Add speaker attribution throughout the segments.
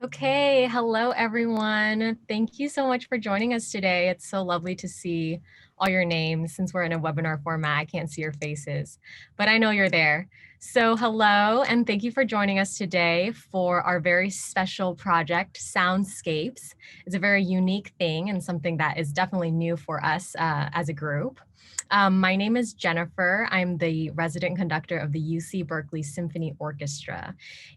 Speaker 1: Okay, hello everyone. Thank you so much for joining us today. It's so lovely to see all your names. Since we're in a webinar format, I can't see your faces, but I know you're there. So hello, and thank you for joining us today for our very special project, Soundscapes. It's a very unique thing and something that is definitely new for us as a group. My name is Jennifer. I'm the resident conductor of the UC Berkeley Symphony Orchestra.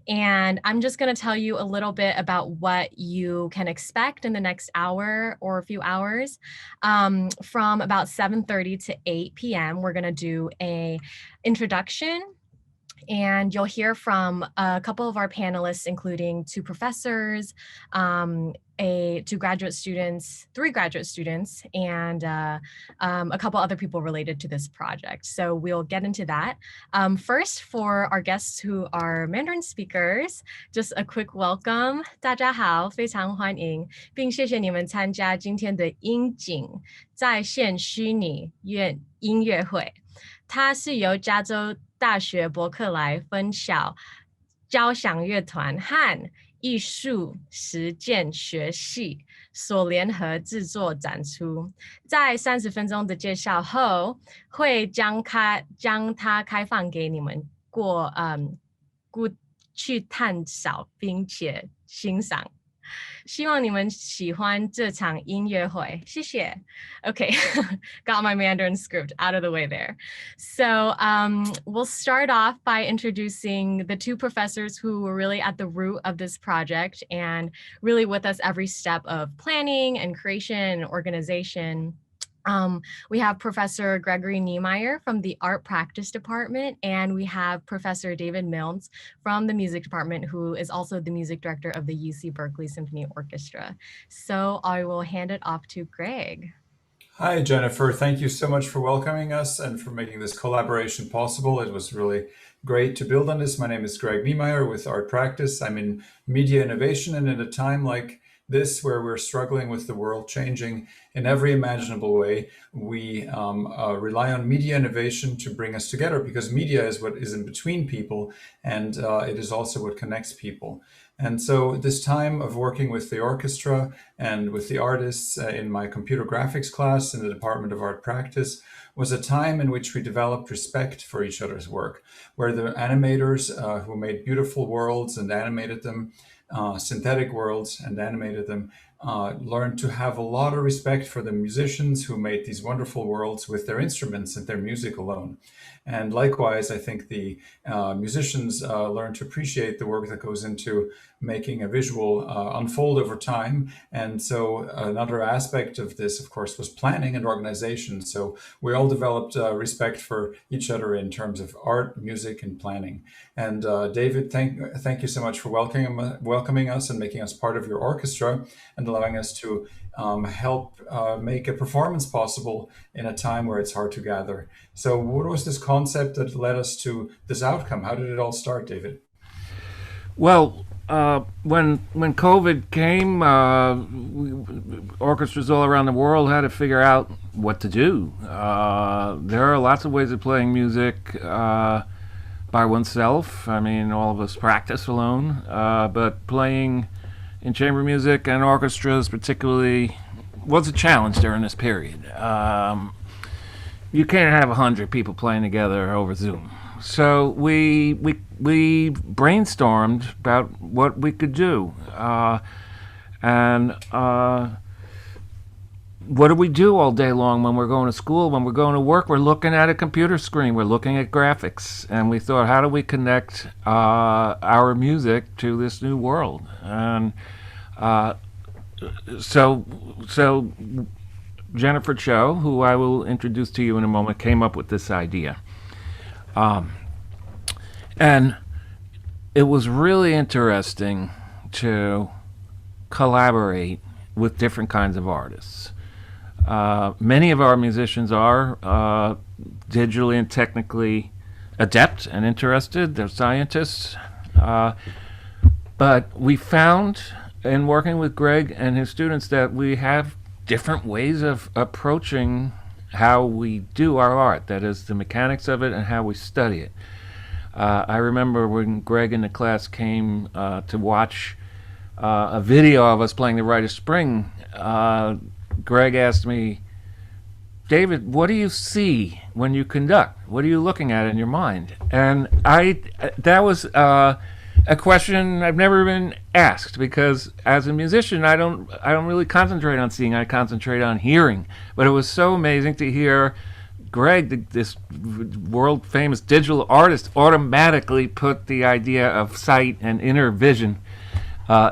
Speaker 1: And I'm just going to tell you a little bit about what you can expect in the next hour or a few hours. From about 7:30 to 8 p.m., we're going to do an introduction, and you'll hear from a couple of our panelists, including two professors, two graduate students, three graduate students, and a couple other people related to this project. So we'll get into that. First, for our guests who are Mandarin speakers, just a quick welcome. 大家好，非常欢迎，并谢谢你们参加今天的音景在线虚拟音乐会。它是由加州大学伯克莱分校交响乐团和艺术实践学系所联合制作展出。在30分钟的介绍后，会将它开放给你们去探讨并且欣赏。希望你们喜欢这场音乐会，谢谢。Okay, got my Mandarin script out of the way there. So we'll start off by introducing the two professors who were really at the root of this project and really with us every step of planning and creation and organization. We have Professor Gregory Niemeyer from the Art Practice Department, and we have Professor David Milnes from the Music Department, who is also the music director of the UC Berkeley Symphony Orchestra. So I will hand it off to Greg.
Speaker 2: Hi, Jennifer. Thank you so much for welcoming us and for making this collaboration possible. It was really great to build on this. My name is Greg Niemeyer with Art Practice. I'm in media innovation, and at a time like this, where we're struggling with the world changing in every imaginable way, we rely on media innovation to bring us together, because media is what is in between people, and it is also what connects people. And so this time of working with the orchestra and with the artists in my computer graphics class in the Department of Art Practice was a time in which we developed respect for each other's work, where the animators who made beautiful worlds and animated them, synthetic worlds and animated them, learned to have a lot of respect for the musicians who made these wonderful worlds with their instruments and their music alone. And likewise, I think the musicians learn to appreciate the work that goes into making a visual unfold over time. And so another aspect of this, of course, was planning and organization. So we all developed respect for each other in terms of art, music, and planning. And David, thank you so much for welcoming us and making us part of your orchestra and allowing us to help make a performance possible in a time where it's hard to gather. So what was this concept that led us to this outcome? How did it all start, David?
Speaker 3: Well, when COVID came, orchestras all around the world had to figure out what to do. There are lots of ways of playing music by oneself. I mean, all of us practice alone, but playing in chamber music and orchestras particularly was a challenge during this period. You can't have 100 people playing together over Zoom. So we brainstormed about what we could do. And what do we do all day long when we're going to school? When we're going to work, we're looking at a computer screen, we're looking at graphics. And we thought, how do we connect our music to this new world? And so Jennifer Cho, who I will introduce to you in a moment, came up with this idea. And it was really interesting to collaborate with different kinds of artists. Many of our musicians are digitally and technically adept and interested. They're scientists. But we found in working with Greg and his students that we have different ways of approaching how we do our art, that is, the mechanics of it and how we study it. I remember when Greg and the class came to watch a video of us playing the Rite of Spring, Greg asked me, David, what do you see when you conduct? What are you looking at in your mind? And that was a question I've never been asked, because as a musician, I don't really concentrate on seeing. I concentrate on hearing. But it was so amazing to hear Greg, this world famous digital artist, automatically put the idea of sight and inner vision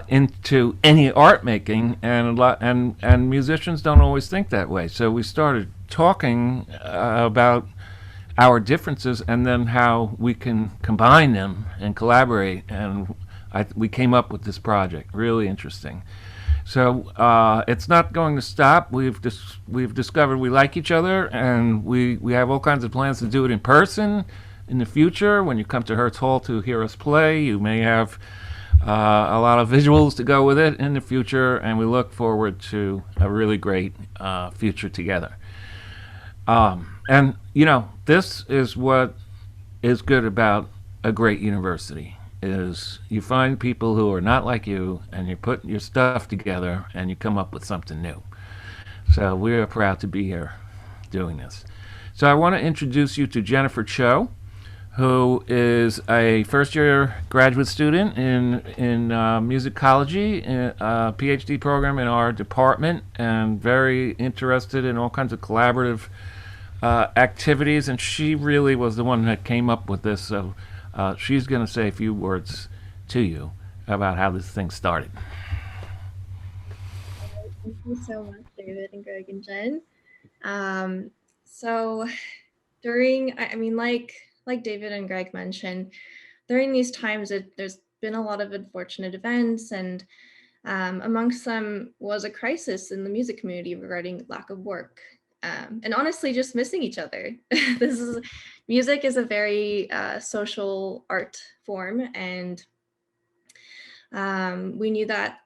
Speaker 3: into any art making, and musicians don't always think that way. So we started talking about our differences and then how we can combine them and collaborate, and we came up with this project. Really interesting. So it's not going to stop. We've discovered we like each other, and we have all kinds of plans to do it in person in the future. When you come to Hertz Hall to hear us play, you may have a lot of visuals to go with it in the future, and we look forward to a really great future together. And this is what is good about a great university, is you find people who are not like you, and you put your stuff together and you come up with something new. So we're proud to be here doing this. So I want to introduce you to Jennifer Cho, who is a first-year graduate student in musicology, a PhD program in our department, and very interested in all kinds of collaborative activities. And she really was the one that came up with this. So she's going to say a few words to you about how this thing started.
Speaker 4: Thank you so much, David and Greg and Jen. So during, like David and Greg mentioned, during these times, there's been a lot of unfortunate events, and amongst them was a crisis in the music community regarding lack of work, and honestly, just missing each other. Music is a very social art form, and we knew that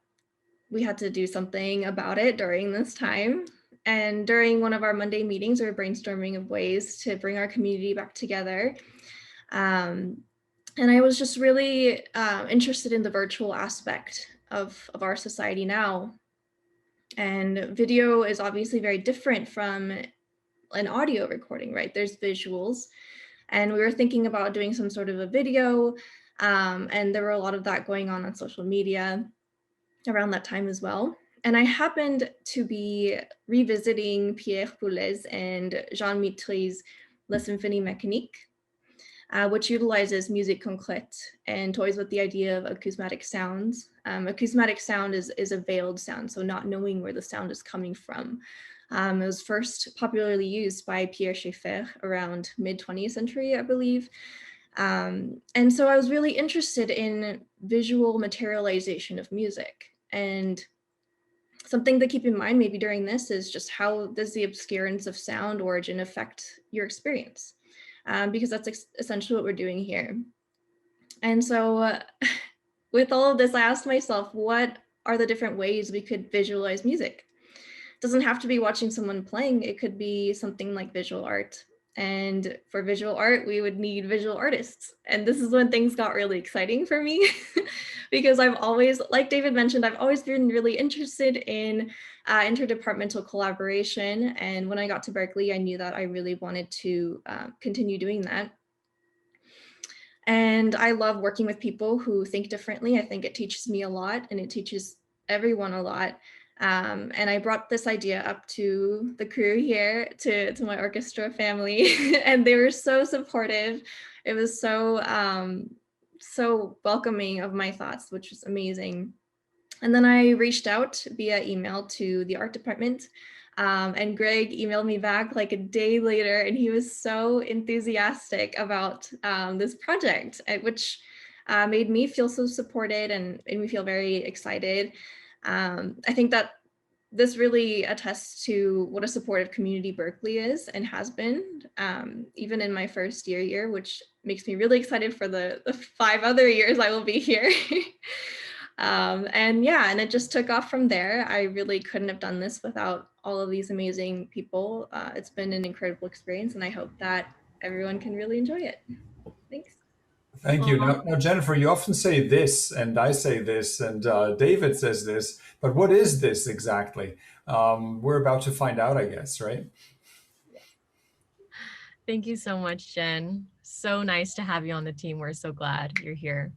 Speaker 4: we had to do something about it during this time. And during one of our Monday meetings, we were brainstorming of ways to bring our community back together. And I was just really interested in the virtual aspect of our society now. And video is obviously very different from an audio recording, right? There's visuals. And we were thinking about doing some sort of a video. And there were a lot of that going on social media around that time as well. And I happened to be revisiting Pierre Boulez and Jean Mitry's La Symphonie Mécanique, which utilizes musique concrète and toys with the idea of acousmatic sounds. Acousmatic sound is a veiled sound, so not knowing where the sound is coming from. It was first popularly used by Pierre Schaeffer around mid-20th century, I believe. And so I was really interested in visual materialization of music. And something to keep in mind maybe during this is just how does the obscurance of sound origin affect your experience? Because that's essentially what we're doing here. And so with all of this, I asked myself, what are the different ways we could visualize music? It doesn't have to be watching someone playing. It could be something like visual art. And for visual art, we would need visual artists. And this is when things got really exciting for me because I've always, like David mentioned, I've always been really interested in interdepartmental collaboration. And when I got to Berkeley, I knew that I really wanted to continue doing that. And I love working with people who think differently. I think it teaches me a lot, and it teaches everyone a lot. And I brought this idea up to the crew here, to my orchestra family, and they were so supportive. It was so welcoming of my thoughts, which was amazing. And then I reached out via email to the art department, and Greg emailed me back like a day later, and he was so enthusiastic about this project, which made me feel so supported and made me feel very excited. I think that this really attests to what a supportive community Berkeley is and has been, even in my first year here, which makes me really excited for the 5 other years I will be here. And it just took off from there. I really couldn't have done this without all of these amazing people. It's been an incredible experience, and I hope that everyone can really enjoy it. Thanks.
Speaker 2: Thank you.
Speaker 1: Aw.
Speaker 2: Now, Jennifer, you often say this, and I say this, and David says this, but what is this exactly? We're about to find out, I guess, right?
Speaker 1: Thank you so much, Jen. So nice to have you on the team. We're so glad you're here.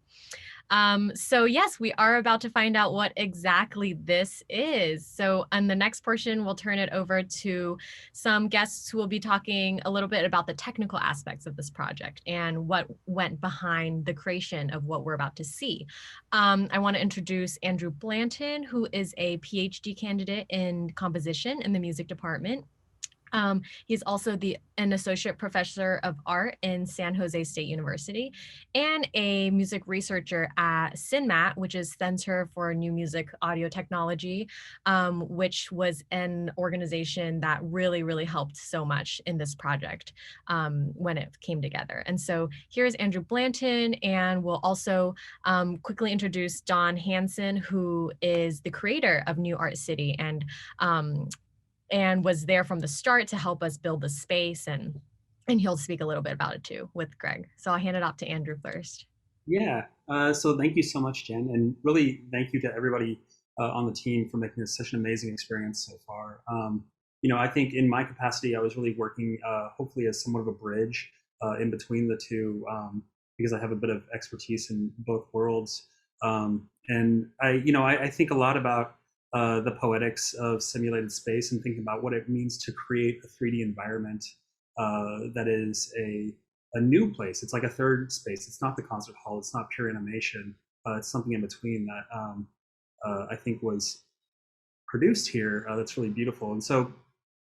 Speaker 1: So yes, we are about to find out what exactly this is. So on the next portion, we'll turn it over to some guests who will be talking a little bit about the technical aspects of this project and what went behind the creation of what we're about to see. I want to introduce Andrew Blanton, who is a PhD candidate in composition in the music department. He's also an associate professor of art in San Jose State University and a music researcher at CINMAT, which is Center for New Music Audio Technology, which was an organization that really, really helped so much in this project when it came together. And so here's Andrew Blanton, and we'll also quickly introduce Don Hansen, who is the creator of New Art City and was there from the start to help us build the space, and he'll speak a little bit about it too with Greg. So I'll hand it off to Andrew first.
Speaker 5: Yeah. So thank you so much, Jen, and really thank you to everybody on the team for making this such an amazing experience so far. I think in my capacity, I was really working hopefully as somewhat of a bridge in between the two because I have a bit of expertise in both worlds. And I think a lot about the poetics of simulated space and thinking about what it means to create a 3D environment that is a new place. It's like a third space. It's not the concert hall. It's not pure animation. It's something in between that I think was produced here that's really beautiful. And so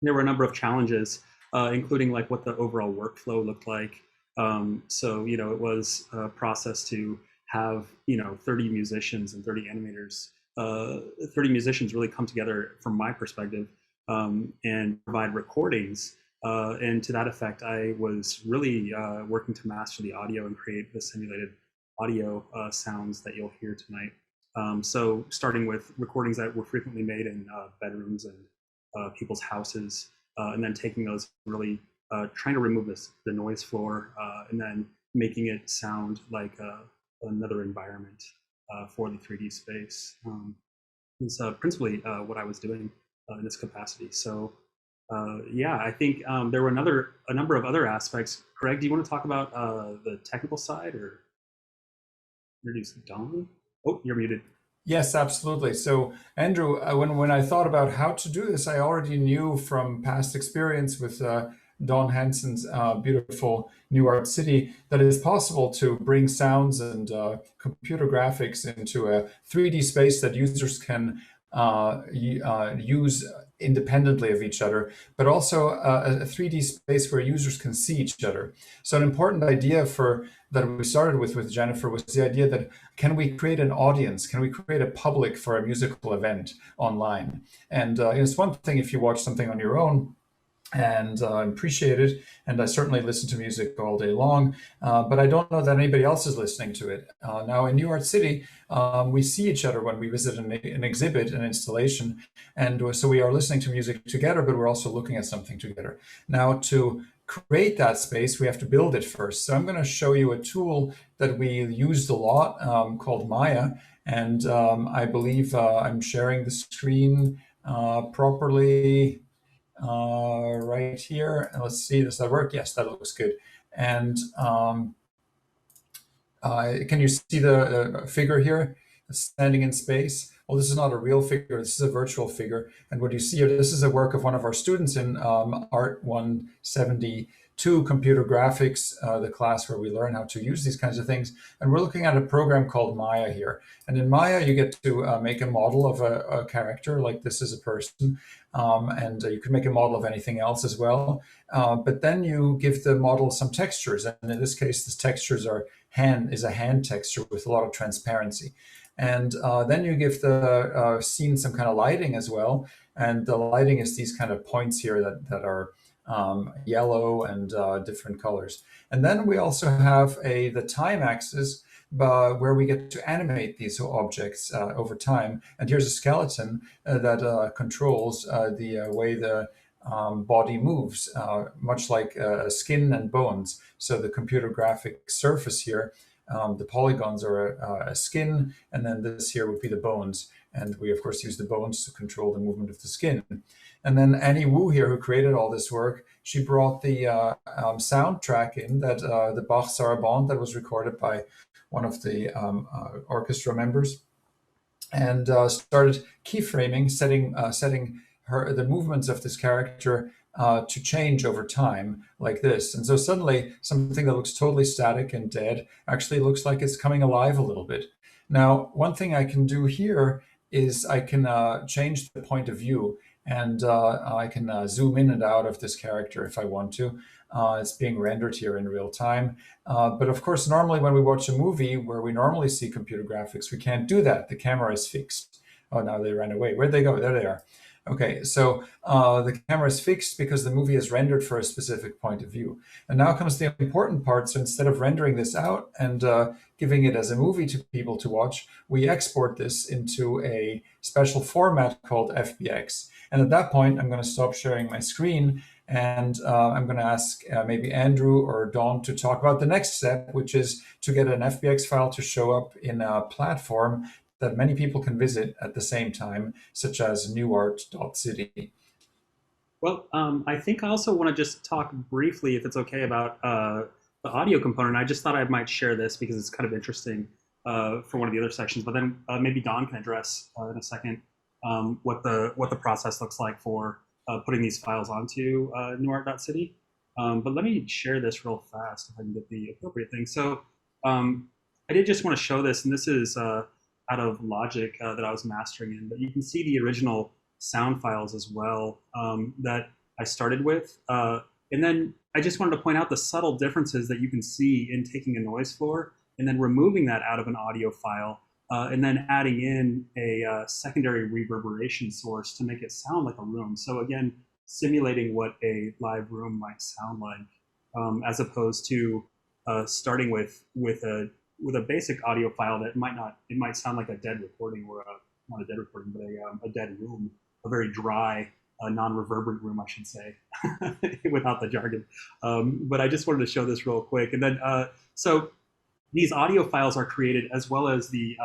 Speaker 5: there were a number of challenges, including like what the overall workflow looked like. It was a process to have 30 musicians and 30 animators 30 musicians really come together from my perspective and provide recordings. And to that effect, I was really working to master the audio and create the simulated audio sounds that you'll hear tonight. So starting with recordings that were frequently made in bedrooms and people's houses, and then taking those, really trying to remove the noise floor, and then making it sound like another environment for the 3D space. Is principally what I was doing in this capacity. So I think there were a number of other aspects. Greg, do you want to talk about the technical side or introduce Don? Oh, you're muted.
Speaker 2: Yes, absolutely. So, Andrew, when I thought about how to do this, I already knew from past experience with Don Hansen's beautiful New Art City that it is possible to bring sounds and computer graphics into a 3D space that users can use independently of each other, but also a 3D space where users can see each other. So an important idea that we started with Jennifer was the idea that can we create an audience? Can we create a public for a musical event online? And it's one thing if you watch something on your own and appreciate it. And I certainly listen to music all day long, but I don't know that anybody else is listening to it. Now in New Art City, we see each other when we visit an exhibit, an installation. And so we are listening to music together, but we're also looking at something together. Now to create that space, we have to build it first. So I'm going to show you a tool that we used a lot called Maya. And I believe I'm sharing the screen properly. Right here. And let's see, does that work? Yes, that looks good. And can you see the figure here standing in space? Well, this is not a real figure. This is a virtual figure. And what you see here, this is a work of one of our students in Art 172, Computer Graphics, the class where we learn how to use these kinds of things. And we're looking at a program called Maya here. And in Maya, you get to make a model of a character, like this is a person. And you can make a model of anything else as well. But then you give the model some textures. And in this case, the textures is a hand texture with a lot of transparency. And then you give the scene some kind of lighting as well. And the lighting is these kind of points here that are yellow and different colors. And then we also have the time axis where we get to animate these objects over time. And here's a skeleton that controls the way the body moves, much like skin and bones. So the computer graphic surface here The polygons are a skin, and then this here would be the bones. And we, of course, use the bones to control the movement of the skin. And then Annie Wu here, who created all this work, she brought the soundtrack in, that the Bach Sarabande that was recorded by one of the orchestra members, and started keyframing, setting the movements of this character to change over time, like this. And so suddenly something that looks totally static and dead actually looks like it's coming alive a little bit. Now, one thing I can do here is I can change the point of view, and I can zoom in and out of this character if I want to. It's being rendered here in real time. But of course, normally when we watch a movie where we normally see computer graphics, we can't do that. The camera is fixed. Oh, now they ran away. Where'd they go? There they are. Okay, so the camera is fixed because the movie is rendered for a specific point of view. And now comes the important part. So instead of rendering this out and giving it as a movie to people to watch, we export this into a special format called FBX. And at that point, I'm going to stop sharing my screen, and I'm going to ask maybe Andrew or Dawn to talk about the next step, which is to get an FBX file to show up in a platform that many people can visit at the same time, such as newart.city.
Speaker 5: Well, I think I also want to just talk briefly, if it's okay, about the audio component. I just thought I might share this because it's kind of interesting for one of the other sections, but then maybe Dawn can address in a second what the process looks like for putting these files onto newart.city. But let me share this real fast if I can get the appropriate thing. So I did just want to show this, and this is out of Logic that I was mastering in, but you can see the original sound files as well that I started with. And then I just wanted to point out the subtle differences that you can see in taking a noise floor and then removing that out of an audio file, and then adding in a secondary reverberation source to make it sound like a room. So again, simulating what a live room might sound like, as opposed to starting with a basic audio file that might sound like a dead recording, or not a dead recording, but a dead room, a very dry, non-reverberant room, I should say, without the jargon. But I just wanted to show this real quick. And then, so these audio files are created, as well as the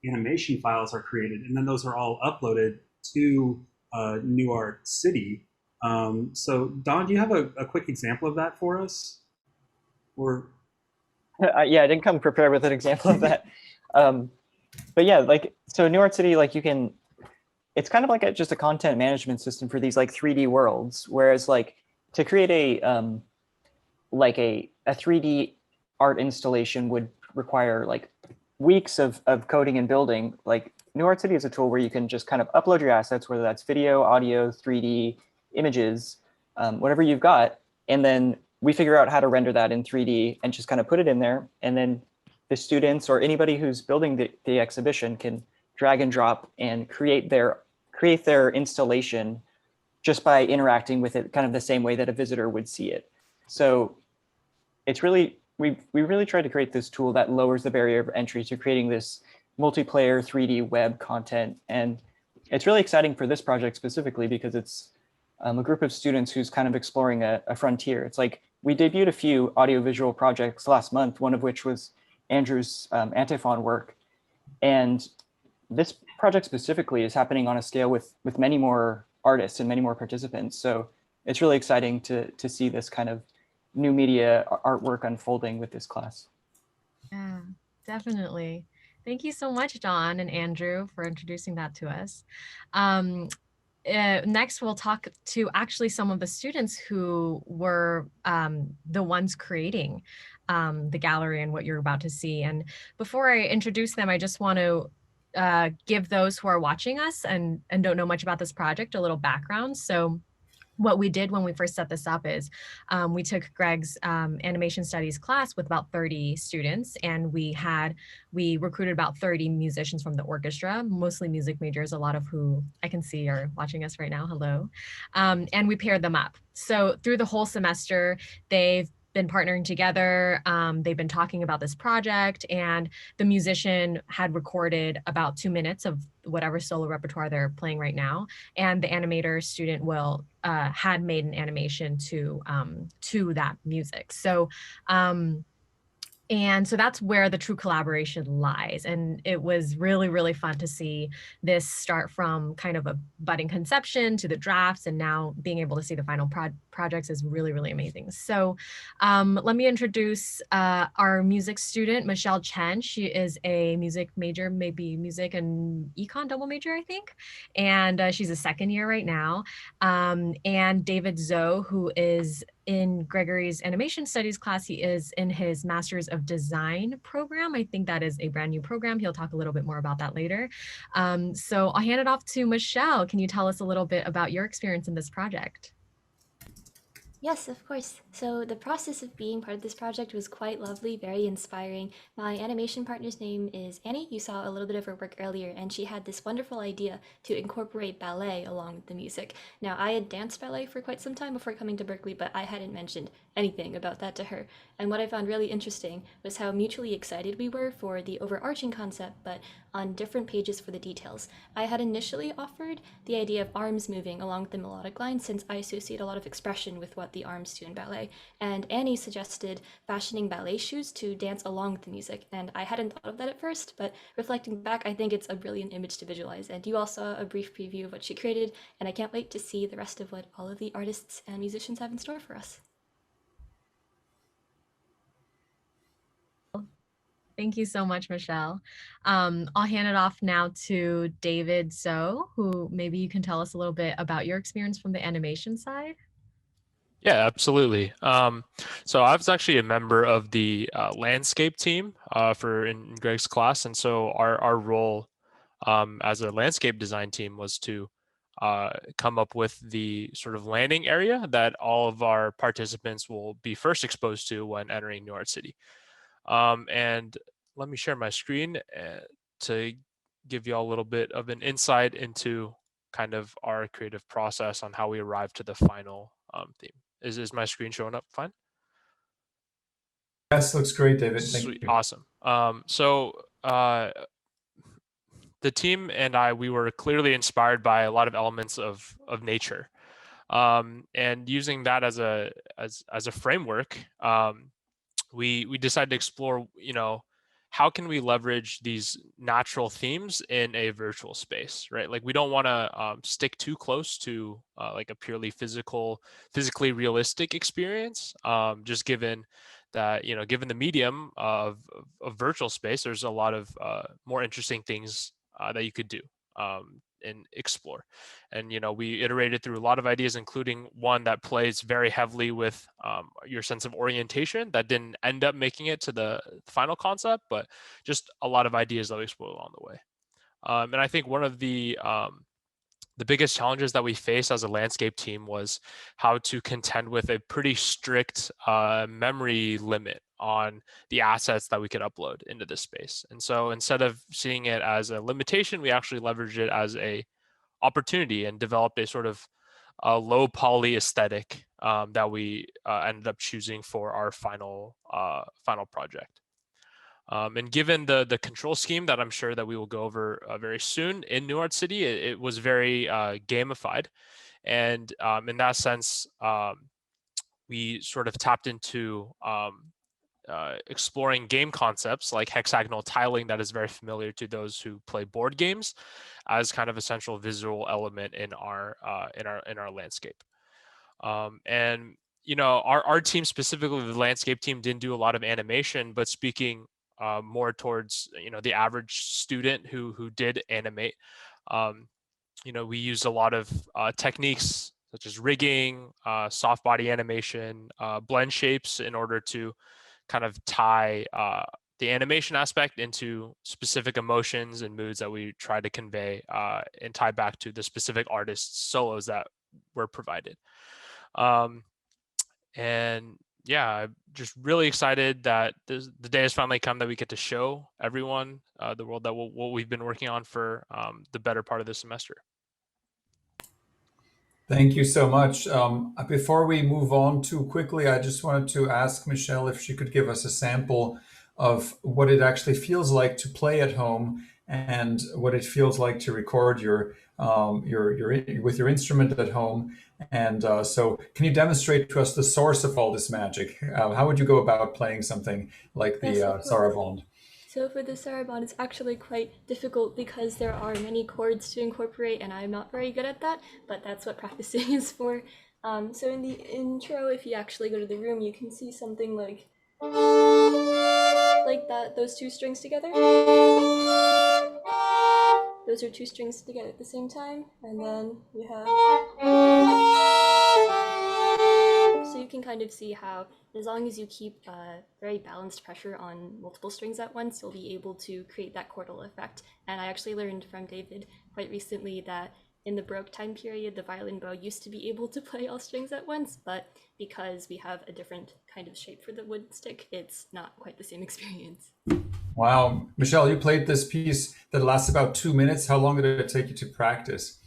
Speaker 5: animation files are created, and then those are all uploaded to Newart City. So Don, do you have a quick example of that for us? Or
Speaker 6: yeah, I didn't come prepared with an example of that. But yeah, like, so Newart City, like, you can, it's kind of like just a content management system for these like 3D worlds. Whereas like to create a 3D art installation would require like weeks of coding and building. Like Newart City is a tool where you can just kind of upload your assets, whether that's video, audio, 3D, images, whatever you've got. And then we figure out how to render that in 3D and just kind of put it in there. And then the students or anybody who's building the exhibition can drag and drop and create their installation just by interacting with it kind of the same way that a visitor would see it. So it's really, we really tried to create this tool that lowers the barrier of entry to creating this multiplayer 3D web content. And it's really exciting for this project specifically because it's a group of students who's kind of exploring a frontier. It's like we debuted a few audiovisual projects last month, one of which was Andrew's antiphon work. And this project specifically is happening on a scale with many more artists and many more participants. So it's really exciting to see this kind of new media artwork unfolding with this class.
Speaker 1: Yeah, definitely. Thank you so much, Don and Andrew, for introducing that to us. Next, we'll talk to actually some of the students who were the ones creating the gallery and what you're about to see. And before I introduce them, I just want to give those who are watching us and don't know much about this project a little background. So what we did when we first set this up is we took Greg's animation studies class with about 30 students, and we recruited about 30 musicians from the orchestra, mostly music majors, a lot of who I can see are watching us right now. Hello. And we paired them up. So through the whole semester, they've been partnering together. They've been talking about this project, and the musician had recorded about 2 minutes of whatever solo repertoire they're playing right now. And the animator student had made an animation to that music. So And so that's where the true collaboration lies. And it was really, really fun to see this start from kind of a budding conception to the drafts, and now being able to see the final projects is really, really amazing. So let me introduce our music student, Michelle Chen. She is a music major, maybe music and econ double major, I think. And she's a second year right now. And David Zoe, who is in Gregory's animation studies class. He is in his Master's of Design program. I think that is a brand new program. He'll talk a little bit more about that later. So I'll hand it off to Michelle. Can you tell us a little bit about your experience in this project?
Speaker 7: Yes, of course. So the process of being part of this project was quite lovely, very inspiring. My animation partner's name is Annie. You saw a little bit of her work earlier, and she had this wonderful idea to incorporate ballet along with the music. Now, I had danced ballet for quite some time before coming to Berkeley, but I hadn't mentioned anything about that to her. And what I found really interesting was how mutually excited we were for the overarching concept, but on different pages for the details. I had initially offered the idea of arms moving along with the melodic line, since I associate a lot of expression with what the arms do in ballet, and Annie suggested fashioning ballet shoes to dance along with the music, and I hadn't thought of that at first, but reflecting back, I think it's a brilliant image to visualize, and you all saw a brief preview of what she created, and I can't wait to see the rest of what all of the artists and musicians have in store for us.
Speaker 1: Thank you so much, Michelle. I'll hand it off now to David Zoe, who maybe you can tell us a little bit about your experience from the animation side.
Speaker 8: Yeah, absolutely. So I was actually a member of the landscape team in Greg's class, and so our role as a landscape design team was to come up with the sort of landing area that all of our participants will be first exposed to when entering New York City. And let me share my screen to give you all a little bit of an insight into kind of our creative process on how we arrived to the final theme. Is my screen showing up fine?
Speaker 2: Yes, looks great, David. Thank
Speaker 8: Sweet.
Speaker 2: you.
Speaker 8: Awesome. So the team and we were clearly inspired by a lot of elements of nature, and using that as a framework, we decided to explore, how can we leverage these natural themes in a virtual space, right? Like we don't want to stick too close to like a purely physically realistic experience, just given that, given the medium of virtual space, there's a lot of more interesting things that you could do and explore. And, we iterated through a lot of ideas, including one that plays very heavily with your sense of orientation that didn't end up making it to the final concept, but just a lot of ideas that we explored along the way. And I think one of the biggest challenges that we faced as a landscape team was how to contend with a pretty strict memory limit on the assets that we could upload into this space. And so instead of seeing it as a limitation, we actually leveraged it as a opportunity and developed a sort of low poly aesthetic that we ended up choosing for our final project. And given the control scheme that I'm sure that we will go over very soon in New York City, it was very gamified. And in that sense, we sort of tapped into exploring game concepts like hexagonal tiling that is very familiar to those who play board games as kind of a central visual element in our landscape. And our team, specifically the landscape team, didn't do a lot of animation, but speaking more towards the average student who did animate, we used a lot of techniques such as rigging, soft body animation, blend shapes in order to kind of tie the animation aspect into specific emotions and moods that we try to convey and tie back to the specific artists' solos that were provided. And yeah, I'm just really excited that the day has finally come that we get to show everyone the world that what we've been working on for the better part of this semester.
Speaker 2: Thank you so much. Before we move on too quickly, I just wanted to ask Michelle if she could give us a sample of what it actually feels like to play at home and what it feels like to record with your instrument at home. And so, can you demonstrate to us the source of all this magic? How would you go about playing something like the
Speaker 7: Yes, of course.
Speaker 2: saraband?
Speaker 7: So for the saraband, it's actually quite difficult because there are many chords to incorporate, and I'm not very good at that, but that's what practicing is for. So in the intro, if you actually go to the room, you can see something like that, those two strings together. Those are two strings together at the same time, and then you have... So you can kind of see how, as long as you keep very balanced pressure on multiple strings at once, you'll be able to create that chordal effect. And I actually learned from David quite recently that in the Baroque time period, the violin bow used to be able to play all strings at once, but because we have a different kind of shape for the wood stick, it's not quite the same experience.
Speaker 2: Wow. Michelle, you played this piece that lasts about 2 minutes. How long did it take you to practice?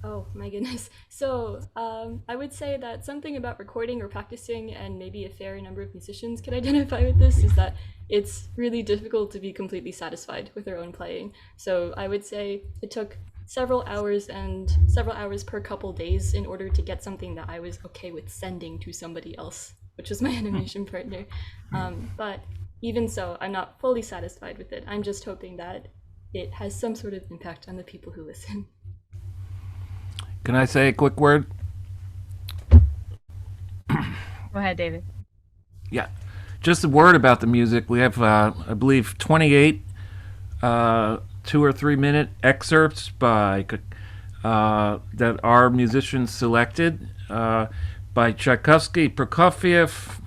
Speaker 7: Oh my goodness. So I would say that something about recording or practicing, and maybe a fair number of musicians can identify with this, is that it's really difficult to be completely satisfied with their own playing. So I would say it took several hours per couple days in order to get something that I was okay with sending to somebody else, which was my animation partner. But even so, I'm not fully satisfied with it. I'm just hoping that it has some sort of impact on the people who listen.
Speaker 3: Can I say a quick word?
Speaker 1: Go ahead, David.
Speaker 3: Yeah, just a word about the music. We have, I believe, 28 2 or 3 minute excerpts by that our musicians selected by Tchaikovsky, Prokofiev,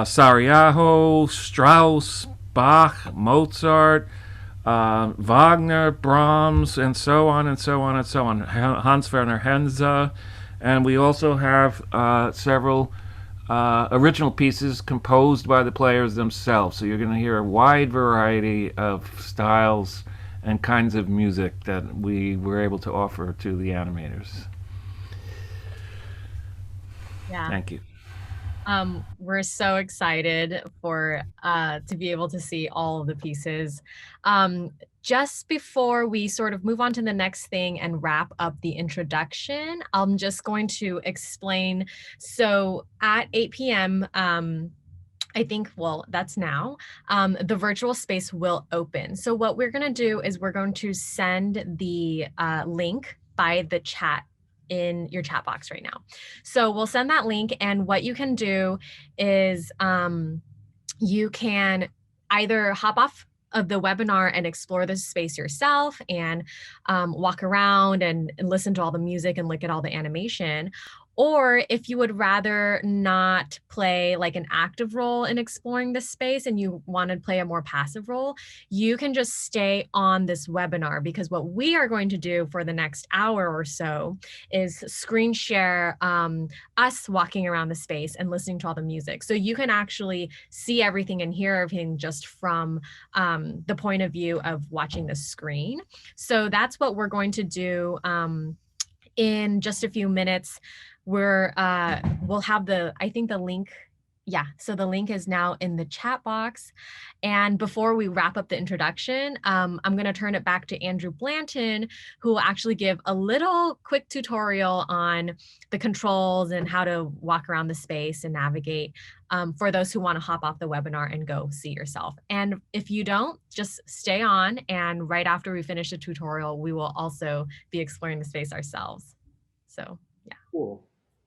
Speaker 3: Sarajevo, Strauss, Bach, Mozart, Wagner, Brahms, and so on and so on and so on. Hans Werner Henze, and we also have several original pieces composed by the players themselves. So you're going to hear a wide variety of styles and kinds of music that we were able to offer to the animators.
Speaker 1: Yeah.
Speaker 3: Thank you.
Speaker 1: We're so excited for to be able to see all of the pieces. Just before we sort of move on to the next thing and wrap up the introduction, I'm just going to explain. So at 8 p.m., I think, well, that's now, the virtual space will open. So what we're going to do is we're going to send the link by the chat in your chat box right now. So we'll send that link, and what you can do is you can either hop off of the webinar and explore the space yourself and walk around and listen to all the music and look at all the animation. Or if you would rather not play like an active role in exploring this space and you want to play a more passive role, you can just stay on this webinar, because what we are going to do for the next hour or so is screen share us walking around the space and listening to all the music. So you can actually see everything and hear everything just from the point of view of watching the screen. So that's what we're going to do in just a few minutes. We'll have I think the link. Yeah, so the link is now in the chat box. And before we wrap up the introduction, I'm going to turn it back to Andrew Blanton, who will actually give a little quick tutorial on the controls and how to walk around the space and navigate for those who want to hop off the webinar and go see yourself. And if you don't, just stay on, and right after we finish the tutorial, we will also be exploring the space ourselves. So, yeah.
Speaker 5: Cool.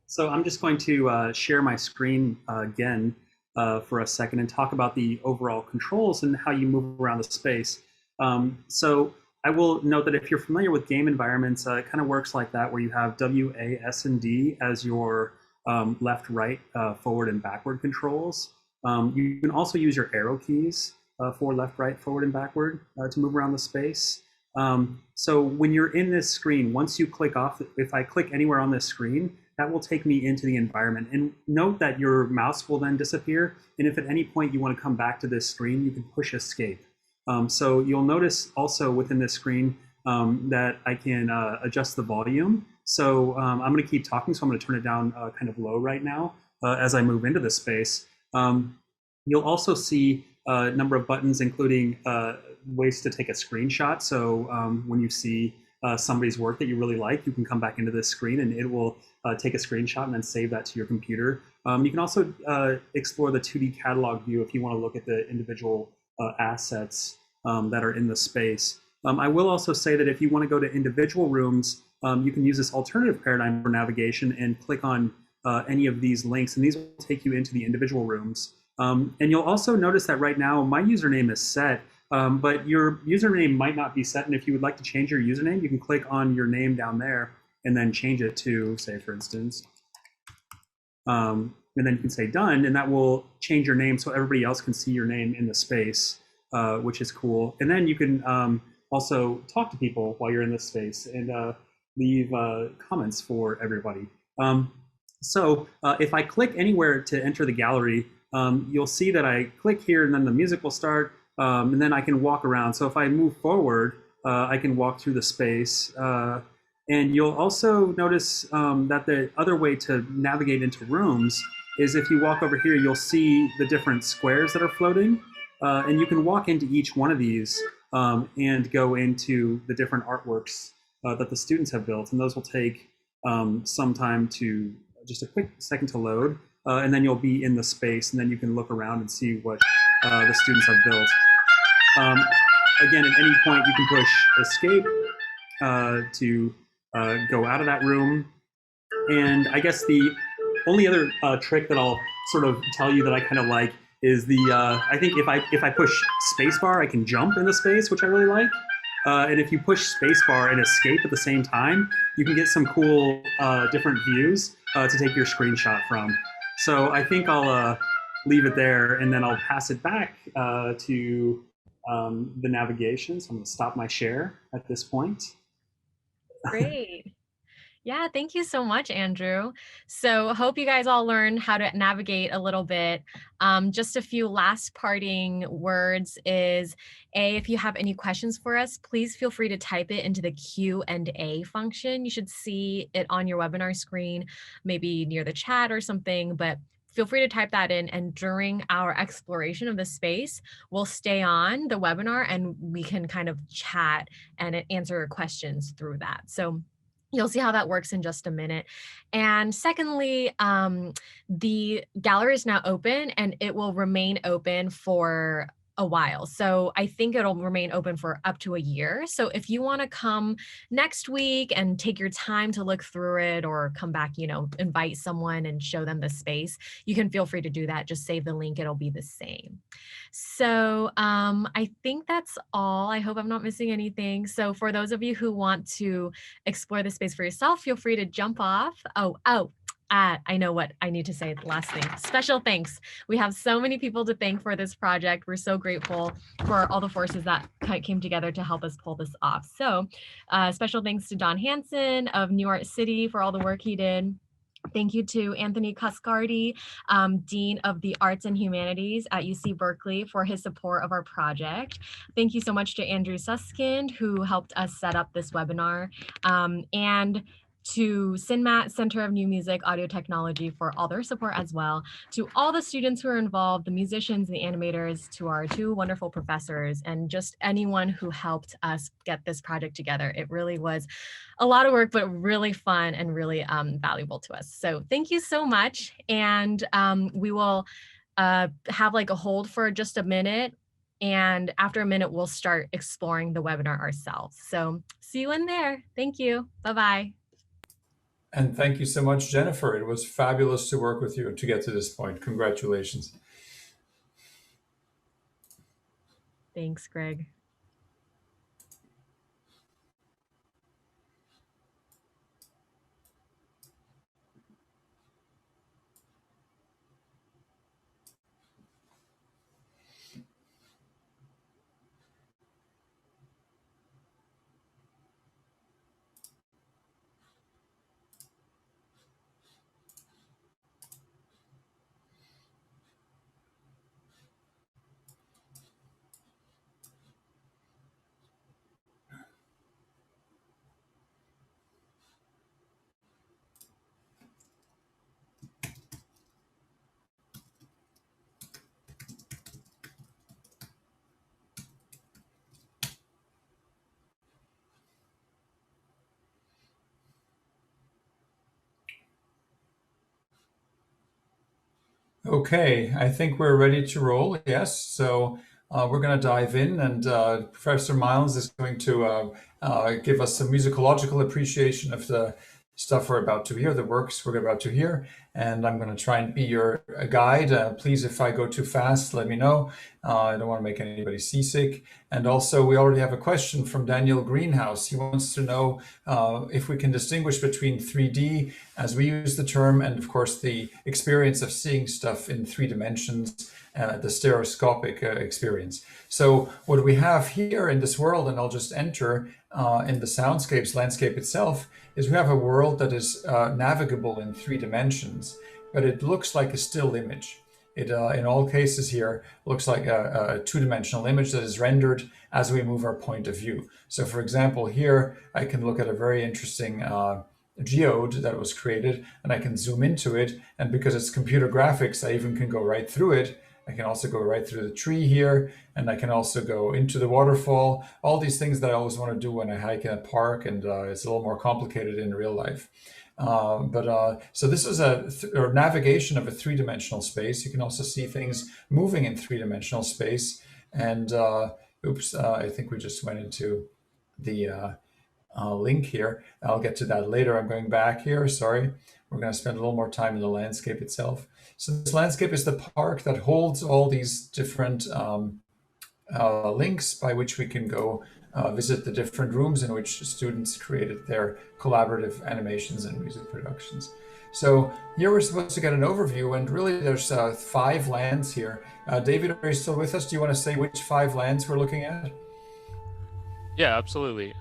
Speaker 5: So I'm just going to share my screen again for a second and talk about the overall controls and how you move around the space. So I will note that if you're familiar with game environments, it kind of works like that, where you have W, A, S, and D as your left, right, forward, and backward controls. You can also use your arrow keys for left, right, forward, and backward to move around the space. So when you're in this screen, once you click off, if I click anywhere on this screen, that will take me into the environment. And note that your mouse will then disappear. And if at any point you want to come back to this screen, you can push escape. So you'll notice also within this screen that I can adjust the volume. So I'm going to keep talking, so I'm going to turn it down kind of low right now as I move into this space. You'll also see a number of buttons, including ways to take a screenshot. So when you see somebody's work that you really like, you can come back into this screen and it will take a screenshot and then save that to your computer. You can also explore the 2D catalog view if you want to look at the individual assets that are in the space. I will also say that if you want to go to individual rooms, you can use this alternative paradigm for navigation and click on any of these links, and these will take you into the individual rooms. And you'll also notice that right now my username is set, but your username might not be set. And if you would like to change your username, you can click on your name down there and then change it to, say, for instance, and then you can say done, and that will change your name so everybody else can see your name in the space, which is cool. And then you can also talk to people while you're in this space and leave comments for everybody. So if I click anywhere to enter the gallery, you'll see that I click here and then the music will start, and then I can walk around. So if I move forward, I can walk through the space. And you'll also notice that the other way to navigate into rooms is if you walk over here, you'll see the different squares that are floating. And you can walk into each one of these and go into the different artworks that the students have built. And those will take some time to, just a quick second to load. And then you'll be in the space, and then you can look around and see what the students have built. Again, at any point, you can push escape to go out of that room. And I guess the only other trick that I'll sort of tell you that I kind of like is the, I think if I push spacebar, I can jump in the space, which I really like. And if you push spacebar and escape at the same time, you can get some cool different views to take your screenshot from. So I think I'll leave it there, and then I'll pass it back to the navigation. So I'm going to stop my share at this point.
Speaker 1: Great. Yeah, thank you so much, Andrew. So hope you guys all learned how to navigate a little bit. Just a few last parting words is, if you have any questions for us, please feel free to type it into the Q&A function. You should see it on your webinar screen, maybe near the chat or something, but feel free to type that in, and during our exploration of the space, we'll stay on the webinar and we can kind of chat and answer questions through that. So you'll see how that works in just a minute. And secondly, the gallery is now open, and it will remain open for a while. So I think it'll remain open for up to a year. So if you want to come next week and take your time to look through it, or come back, invite someone and show them the space, you can feel free to do that. Just save the link. It'll be the same. So I think that's all. I hope I'm not missing anything. So for those of you who want to explore the space for yourself, feel free to jump off. I know what I need to say. The last thing, special thanks. We have so many people to thank for this project. We're so grateful for all the forces that came together to help us pull this off. So special thanks to Don Hansen of New Art City for all the work he did. Thank you to Anthony Cuscardi, Dean of the Arts and Humanities at UC Berkeley, for his support of our project. Thank you so much to Andrew Suskind, who helped us set up this webinar, and to CINMAT, Center of New Music Audio Technology, for all their support as well, to all the students who are involved, the musicians, the animators, to our two wonderful professors, and just anyone who helped us get this project together. It really was a lot of work, but really fun and really valuable to us. So thank you so much. And we will have like a hold for just a minute. And after a minute, we'll start exploring the webinar ourselves. So see you in there. Thank you. Bye-bye.
Speaker 2: And thank you so much, Jennifer. It was fabulous to work with you to get to this point. Congratulations.
Speaker 1: Thanks, Greg.
Speaker 2: Okay, I think we're ready to roll. Yes, so we're going to dive in, and Professor Miles is going to give us some musicological appreciation of the stuff we're about to hear, the works we're about to hear, and I'm going to try and be your guide. Please, if I go too fast, let me know. I don't want to make anybody seasick. And also, we already have a question from Daniel Greenhouse. He wants to know if we can distinguish between 3D, as we use the term, and of course, the experience of seeing stuff in 3 dimensions, the stereoscopic experience. So what we have here in this world, and I'll just enter in the Soundscapes landscape itself, is we have a world that is navigable in 3 dimensions, but it looks like a still image. It, in all cases here, looks like a 2-dimensional image that is rendered as we move our point of view. So for example, here I can look at a very interesting geode that was created, and I can zoom into it, and because it's computer graphics, I even can go right through it. I can also go right through the tree here, and I can also go into the waterfall. All these things that I always want to do when I hike in a park, and it's a little more complicated in real life. So this is a navigation of a 3-dimensional space. You can also see things moving in 3-dimensional space. And oops, I think we just went into the link here. I'll get to that later. I'm going back here. Sorry. We're going to spend a little more time in the landscape itself. So this landscape is the park that holds all these different links by which we can go visit the different rooms in which students created their collaborative animations and music productions. So here we're supposed to get an overview, and really there's 5 lands here. David, are you still with us? Do you want to say which 5 lands we're looking at?
Speaker 8: Yeah, absolutely.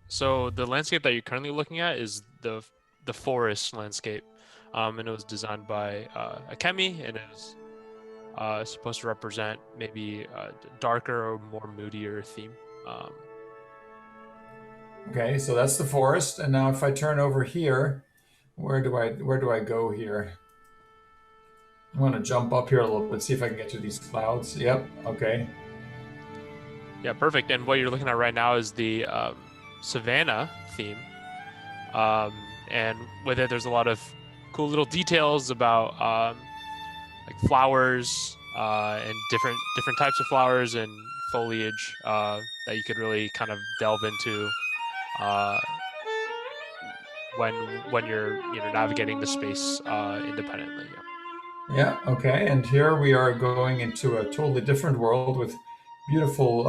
Speaker 8: So the landscape that you're currently looking at is the forest landscape, and it was designed by Akemi, and it was supposed to represent maybe a darker or more moodier theme.
Speaker 2: Okay, so that's the forest, and now if I turn over here, where do I go here? I want to jump up here a little bit, see if I can get to these clouds. Yep. Okay.
Speaker 8: Yeah, perfect. And what you're looking at right now is the Savannah theme, and with it, there's a lot of cool little details about like flowers and different types of flowers and foliage that you could really kind of delve into when you're navigating the space independently.
Speaker 2: Yeah. Okay. And here we are going into a totally different world with beautiful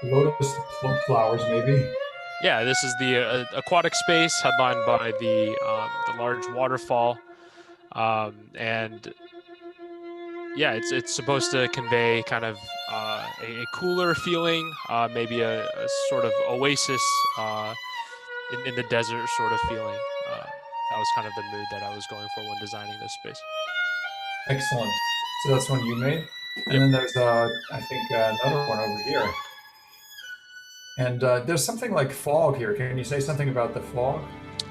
Speaker 2: lotus flowers, maybe.
Speaker 8: Yeah, this is the aquatic space headlined by the large waterfall, and yeah, it's supposed to convey kind of a cooler feeling, maybe a sort of oasis in the desert sort of feeling. That was kind of the mood that I was going for when designing this space.
Speaker 2: Excellent. So that's one you made, and then there's I think another one over here. And there's something like fog here. Can you say something about the fog?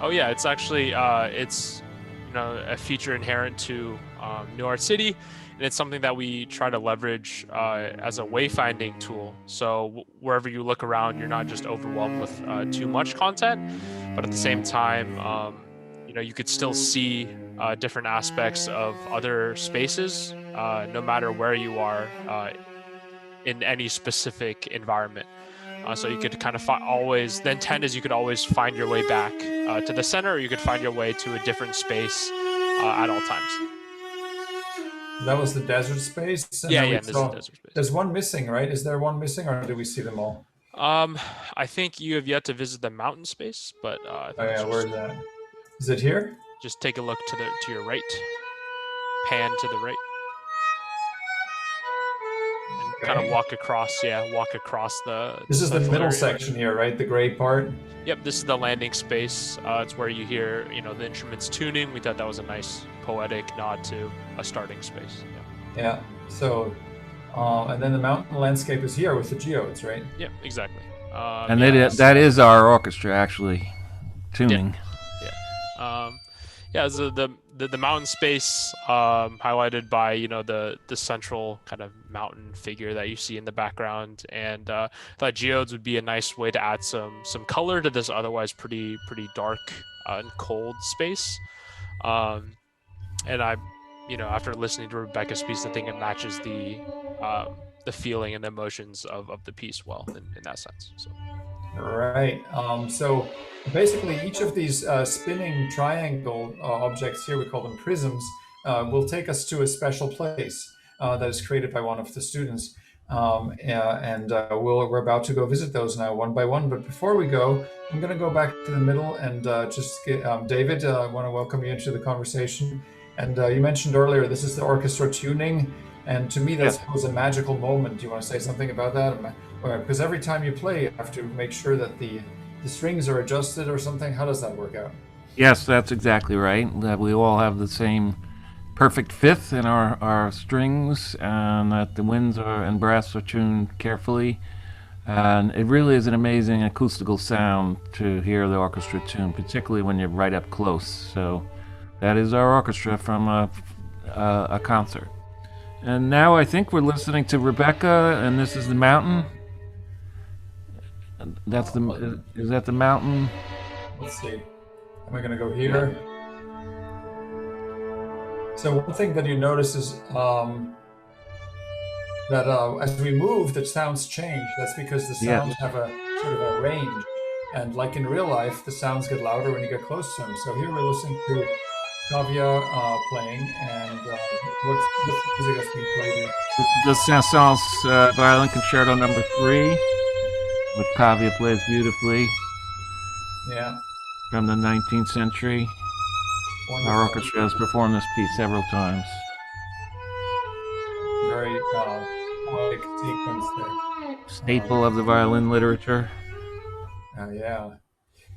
Speaker 8: Oh yeah, it's actually it's a feature inherent to New Art City, and it's something that we try to leverage as a wayfinding tool. So wherever you look around, you're not just overwhelmed with too much content, but at the same time, you could still see different aspects of other spaces, no matter where you are in any specific environment. So you could kind of always, the intent is you could always find your way back to the center, or you could find your way to a different space at all times.
Speaker 2: That was the desert space?
Speaker 8: Yeah, this is the desert space.
Speaker 2: There's one missing, right? Is there one missing, or do we see them all?
Speaker 8: I think you have yet to visit the mountain space, but I think
Speaker 2: where is that? Is it here?
Speaker 8: Just take a look to your right. Pan to the right. Kind of walk across the.
Speaker 2: This is the middle
Speaker 8: area.
Speaker 2: section here, right? The gray part.
Speaker 8: Yep, this is the landing space. It's where you hear, the instruments tuning. We thought that was a nice poetic nod to a starting space.
Speaker 2: Yeah. So, and then the mountain landscape is here with the geodes, right?
Speaker 8: Yep, exactly.
Speaker 3: And that is our orchestra actually tuning.
Speaker 8: Yeah. The mountain space highlighted by the central kind of mountain figure that you see in the background, and thought geodes would be a nice way to add some color to this otherwise pretty dark and cold space. And I after listening to Rebecca's piece, I think it matches the feeling and the emotions of the piece well in that sense. So.
Speaker 2: Right. So basically, each of these spinning triangle objects here, we call them prisms, will take us to a special place that is created by one of the students. We're about to go visit those now one by one. But before we go, I'm going to go back to the middle and just get David. I want to welcome you into the conversation. And you mentioned earlier, this is the orchestra tuning. And to me, that's always a magical moment. Do you want to say something about that? Because every time you play, you have to make sure that the strings are adjusted or something. How does that work out?
Speaker 3: Yes, that's exactly right. That we all have the same perfect fifth in our strings, and that the winds and brass are tuned carefully. And it really is an amazing acoustical sound to hear the orchestra tune, particularly when you're right up close. So that is our orchestra from a concert. And now I think we're listening to Rebecca, and this is the mountain. Is that the mountain?
Speaker 2: Let's see. Am I going to go here? So one thing that you notice is that as we move, the sounds change. That's because the sounds have a sort of a range. And like in real life, the sounds get louder when you get close to them. So here we're listening to Kavya playing, and what's the music that's being played here?
Speaker 3: The Saint-Saëns Violin Concerto No. 3, which Kavya plays beautifully.
Speaker 2: Yeah.
Speaker 3: From the 19th century.
Speaker 2: Wonderful.
Speaker 3: Our orchestra has performed this piece several times.
Speaker 2: Very poetic sequence there.
Speaker 3: Staple of the violin literature.
Speaker 2: Yeah.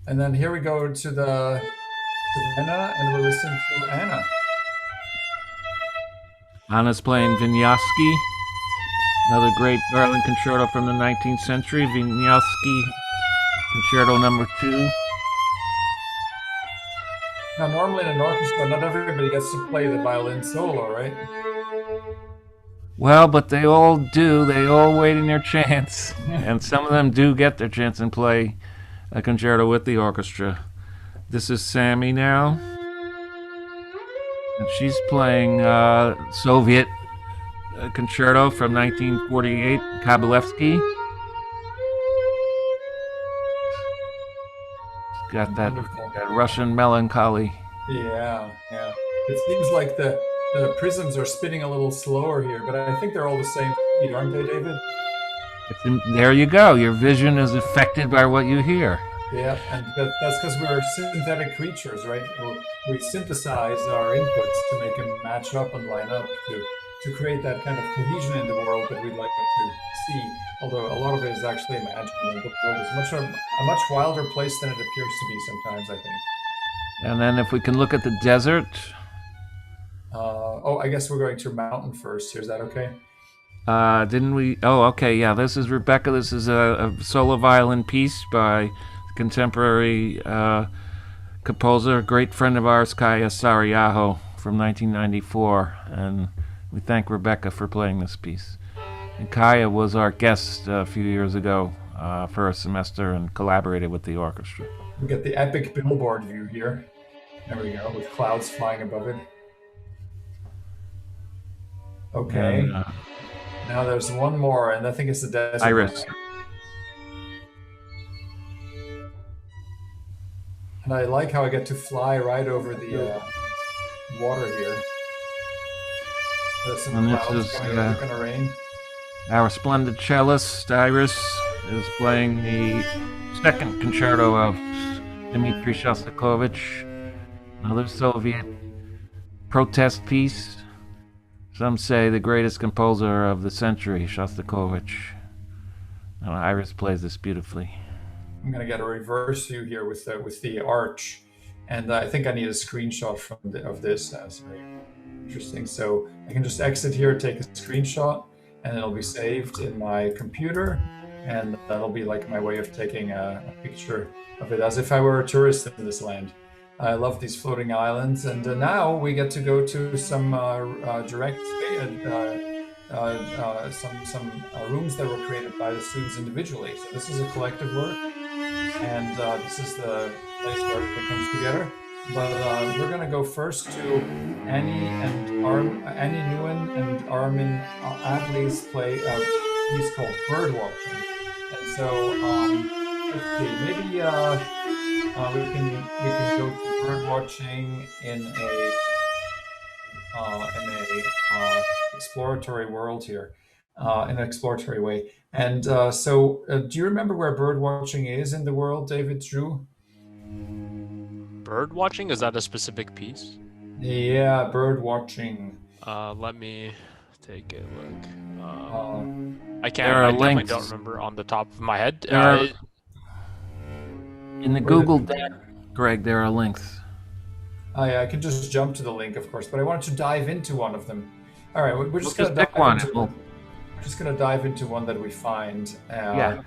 Speaker 2: And then here we go to the Anna, and we're listening to Anna.
Speaker 3: Anna's playing Wieniawski, another great violin concerto from the 19th century, Wieniawski Concerto No. 2.
Speaker 2: Now, normally in an orchestra, not everybody gets to play the violin solo, right?
Speaker 3: Well, but they all do. They all waiting their chance. And some of them do get their chance and play a concerto with the orchestra. This is Sammy now. And she's playing Soviet concerto from 1948, Kabalevsky. Got that Russian melancholy.
Speaker 2: Yeah. It seems like the prisms are spinning a little slower here, but I think they're all the same speed, aren't they, David?
Speaker 3: There you go. Your vision is affected by what you hear.
Speaker 2: Yeah, and that's because we're synthetic creatures, right? We synthesize our inputs to make them match up and line up to create that kind of cohesion in the world that we'd like to see. Although a lot of it is actually imagined. The world is a much wilder place than it appears to be sometimes, I think.
Speaker 3: And then if we can look at the desert.
Speaker 2: I guess we're going to mountain first. Is that okay?
Speaker 3: Didn't we? Oh, okay. Yeah, this is Rebecca. This is a solo violin piece by contemporary composer, great friend of ours, Kaya Sarajevo, from 1994. And we thank Rebecca for playing this piece. And Kaya was our guest a few years ago for a semester and collaborated with the orchestra.
Speaker 2: We get the epic billboard view here. There we go, with clouds flying above it. Okay. And, now there's one more, and I think it's the desert.
Speaker 3: Iris.
Speaker 2: And I like how I get to fly right over the water here. There's some clouds going to rain.
Speaker 3: Our splendid cellist, Iris, is playing the second concerto of Dmitri Shostakovich, another Soviet protest piece. Some say the greatest composer of the century, Shostakovich. And Iris plays this beautifully.
Speaker 2: I'm going to get a reverse view here with the arch, and I think I need a screenshot of this. That's very interesting. So I can just exit here, take a screenshot, and it'll be saved in my computer, and that'll be like my way of taking a picture of it as if I were a tourist in this land. I love these floating islands, and now we get to go to some direct some rooms that were created by the students individually. So this is a collective work, and this is the place where everything comes together. but we're going to go first to Annie Nguyen and Armin Adley's piece called Birdwatching. And so let's see, maybe we can go to birdwatching in a exploratory world here, in an exploratory way. And so, do you remember where birdwatching is in the world, David Drew?
Speaker 8: Bird watching, is that a specific piece?
Speaker 2: Yeah, birdwatching.
Speaker 8: Let me take a look. I
Speaker 3: There are
Speaker 8: definitely
Speaker 3: links.
Speaker 8: don't remember on the top of my head.
Speaker 3: There are, in the Google Doc, Greg, there are links.
Speaker 2: I can just jump to the link, of course, but I wanted to dive into one of them. All right, we're just
Speaker 3: We'll
Speaker 2: going
Speaker 3: just
Speaker 2: to
Speaker 3: pick one.
Speaker 2: we're just going to dive into one that we find.
Speaker 3: Yeah.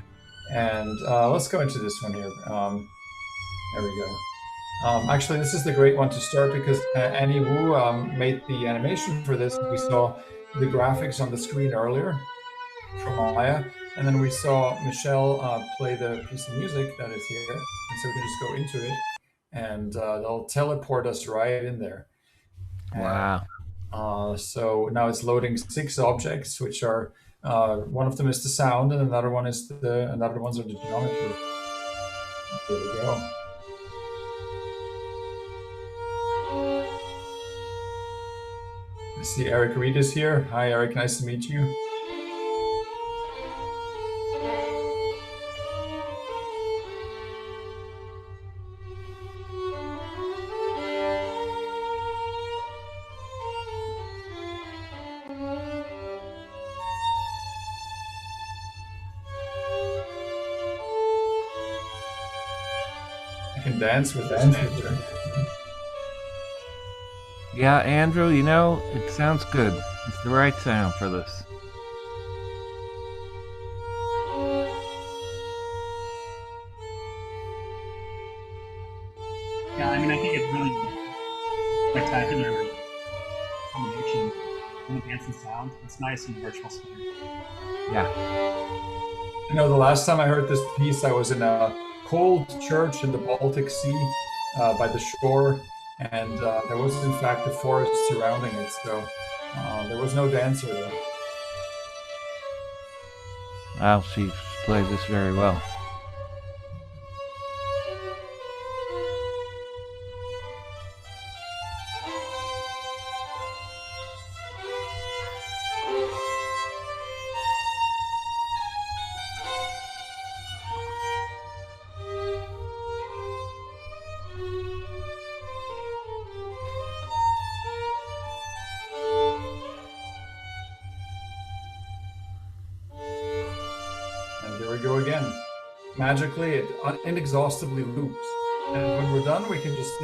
Speaker 2: And let's go into this one here. There we go. Actually, this is the great one to start because Annie Wu made the animation for this. We saw the graphics on the screen earlier from Maya, and then we saw Michelle play the piece of music that is here. And so we can just go into it, and they'll teleport us right in there.
Speaker 3: Wow.
Speaker 2: So now it's loading 6 objects, which are one of them is the sound, and another ones are the geometry. There we go. I see Eric Reed is here. Hi, Eric. Nice to meet you. I can dance with this.
Speaker 3: Yeah, Andrew, you know, it sounds good. It's the right sound for this.
Speaker 5: Yeah, I mean, I think it's really spectacular combination of dance and sound. It's nice in the virtual sphere.
Speaker 3: Yeah.
Speaker 2: You know, the last time I heard this piece, I was in a cold church in the Baltic Sea by the shore, and there was, in fact, a forest surrounding it, so there was no dancer there.
Speaker 3: Wow, she plays this very well.
Speaker 2: There we go again. Magically, it inexhaustibly loops. And when we're done, we can just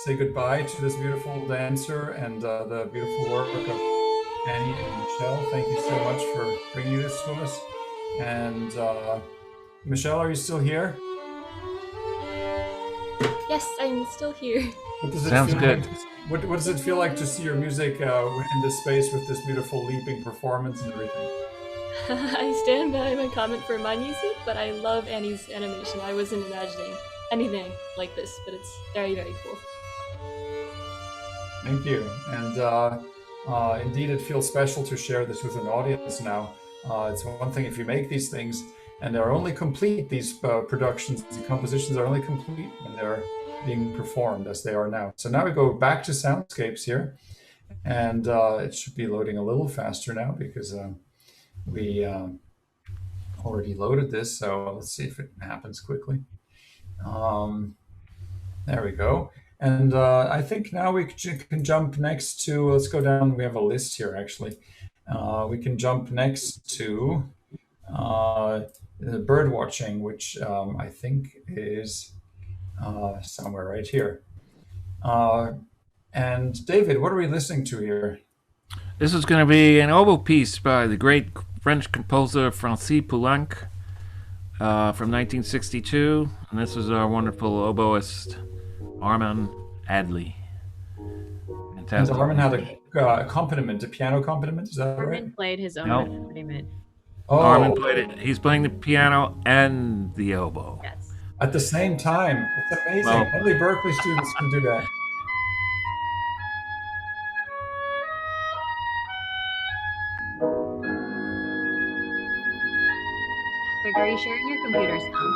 Speaker 2: say goodbye to this beautiful dancer and the beautiful work of Annie and Michelle. Thank you so much for bringing this to us. And Michelle, are you still here?
Speaker 7: Yes, I'm still here.
Speaker 2: What does it
Speaker 3: Sounds
Speaker 2: feel
Speaker 3: good.
Speaker 2: Like what does it feel like to see your music in this space with this beautiful leaping performance and everything?
Speaker 7: I stand by my comment for my music, but I love Annie's animation. I wasn't imagining anything like this, but it's very, very cool.
Speaker 2: Thank you. And indeed, it feels special to share this with an audience now. It's one thing if you make these things, and they're only complete, these productions, the compositions are only complete when they're being performed as they are now. So now we go back to Soundscapes here, and it should be loading a little faster now because we already loaded this. So let's see if it happens quickly. There we go. And I think now we can jump next to, let's go down, we have a list here actually. We can jump next to the bird watching, which I think is somewhere right here. And David, what are we listening to here?
Speaker 3: This is going to be an oboe piece by the great French composer Francis Poulenc from 1962. And this is our wonderful oboist, Armin Adley. Fantastic.
Speaker 2: And Armin had a accompaniment, a piano accompaniment, is that right?
Speaker 1: Armin played his own
Speaker 3: No.
Speaker 1: accompaniment.
Speaker 2: Oh,
Speaker 3: Armin played it. He's playing the piano and the oboe.
Speaker 1: Yes.
Speaker 2: At the same time. It's amazing.
Speaker 3: Well-
Speaker 2: Only Berkeley students can do that.
Speaker 1: Greg, are you sharing your computer sound?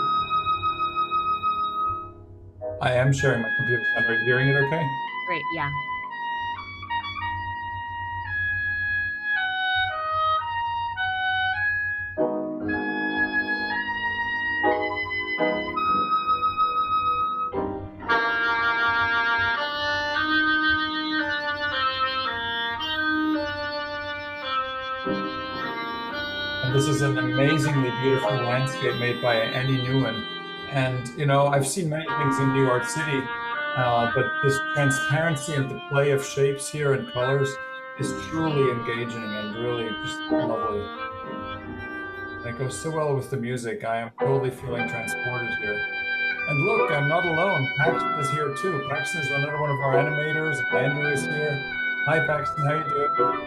Speaker 2: I am sharing my computer sound. Are you hearing it okay?
Speaker 1: Great, yeah.
Speaker 2: And this is an amazingly beautiful landscape made by Annie Newman. And, you know, I've seen many things in New York City, but this transparency and the play of shapes here and colors is truly engaging and really just lovely. And it goes so well with the music. I am totally feeling transported here. And look, I'm not alone. Paxton is here too. Paxton is another one of our animators. Andrew is here. Hi, Paxton. How you doing?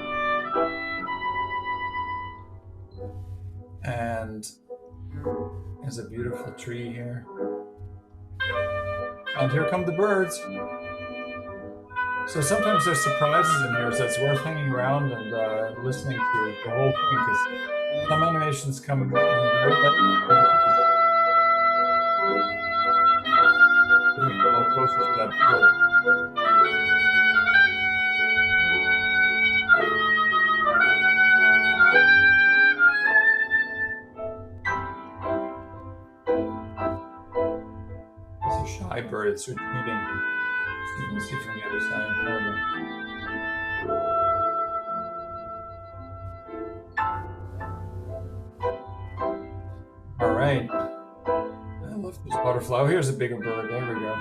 Speaker 2: And there's a beautiful tree here. And here come the birds. So sometimes there's surprises in here, so it's worth hanging around and listening to the whole thing, because some animations come in very late. Let me get a little closer to that bird. It's a shy bird, it's retreating. So you can see from the other side. There we go. All right. I love this butterfly. Oh, here's a bigger bird. There we go.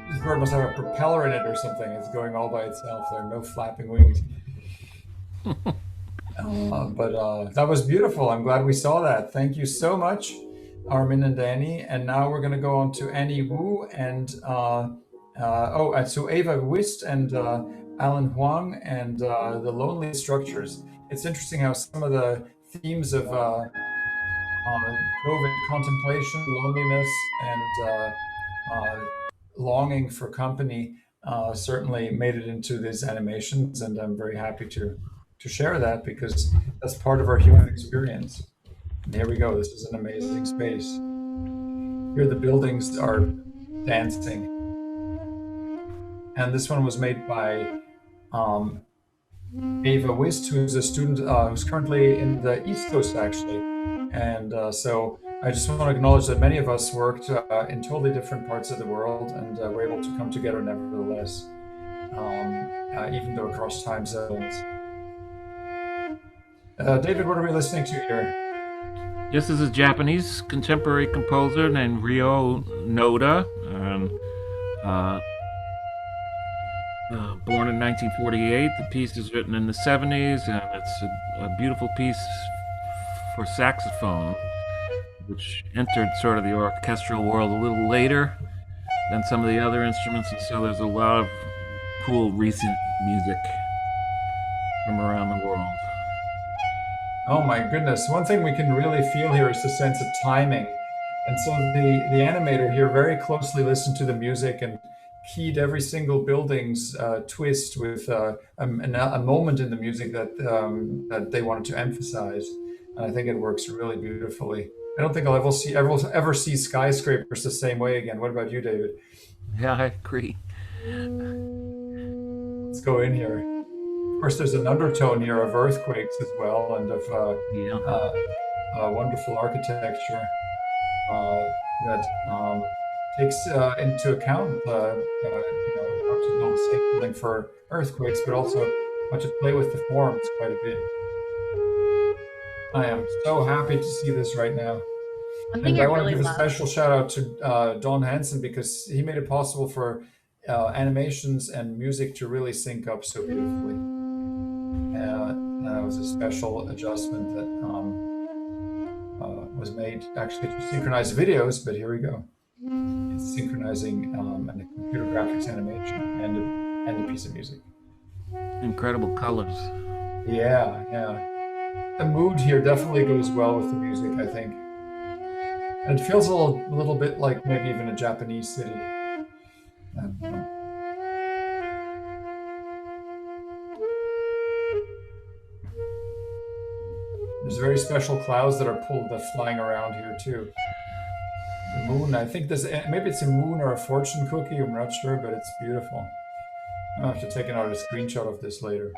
Speaker 2: This bird must have a propeller in it or something. It's going all by itself. There are no flapping wings. But that was beautiful. I'm glad we saw that. Thank you so much, Armin and Danny. And now we're going to go on to Annie Wu and so Ava Wist and Alan Huang and the lonely structures. It's interesting how some of the themes of COVID contemplation, loneliness, and longing for company certainly made it into these animations, and I'm very happy to share that, because that's part of our human experience. And here we go. This is an amazing space. Here the buildings are dancing. And this one was made by Ava Wist, who's a student who's currently in the East Coast, actually. And so I just want to acknowledge that many of us worked in totally different parts of the world, and were able to come together nevertheless, even though across time zones. David, what are we listening to here?
Speaker 3: This is a Japanese contemporary composer named Ryo Noda, born in 1948. The piece is written in the 70s, and it's a beautiful piece for saxophone, which entered sort of the orchestral world a little later than some of the other instruments, and so there's a lot of cool recent music from around the world.
Speaker 2: Oh my goodness. One thing we can really feel here is the sense of timing. And so the animator here very closely listened to the music and keyed every single building's twist with a moment in the music that they wanted to emphasize. And I think it works really beautifully. I don't think I'll ever see skyscrapers the same way again. What about you, David?
Speaker 3: Yeah, I agree.
Speaker 2: Let's go in here. Of course, there's an undertone here of earthquakes as well, and of wonderful architecture that takes into account how to build a safe building for earthquakes, but also how to play with the forms quite a bit. I am so happy to see this right now. And I want to give a special shout out to Don Hansen, because he made it possible for animations and music to really sync up so beautifully. That was a special adjustment that was made actually to synchronize videos, but here we go. It's synchronizing a computer graphics animation and a piece of music.
Speaker 3: Incredible colors.
Speaker 2: Yeah. The mood here definitely goes well with the music, I think. And it feels a little bit like maybe even a Japanese city. There's very special clouds that are flying around here too. The moon, I think maybe it's a moon or a fortune cookie, I'm not sure, but it's beautiful. I'll have to take another screenshot of this later.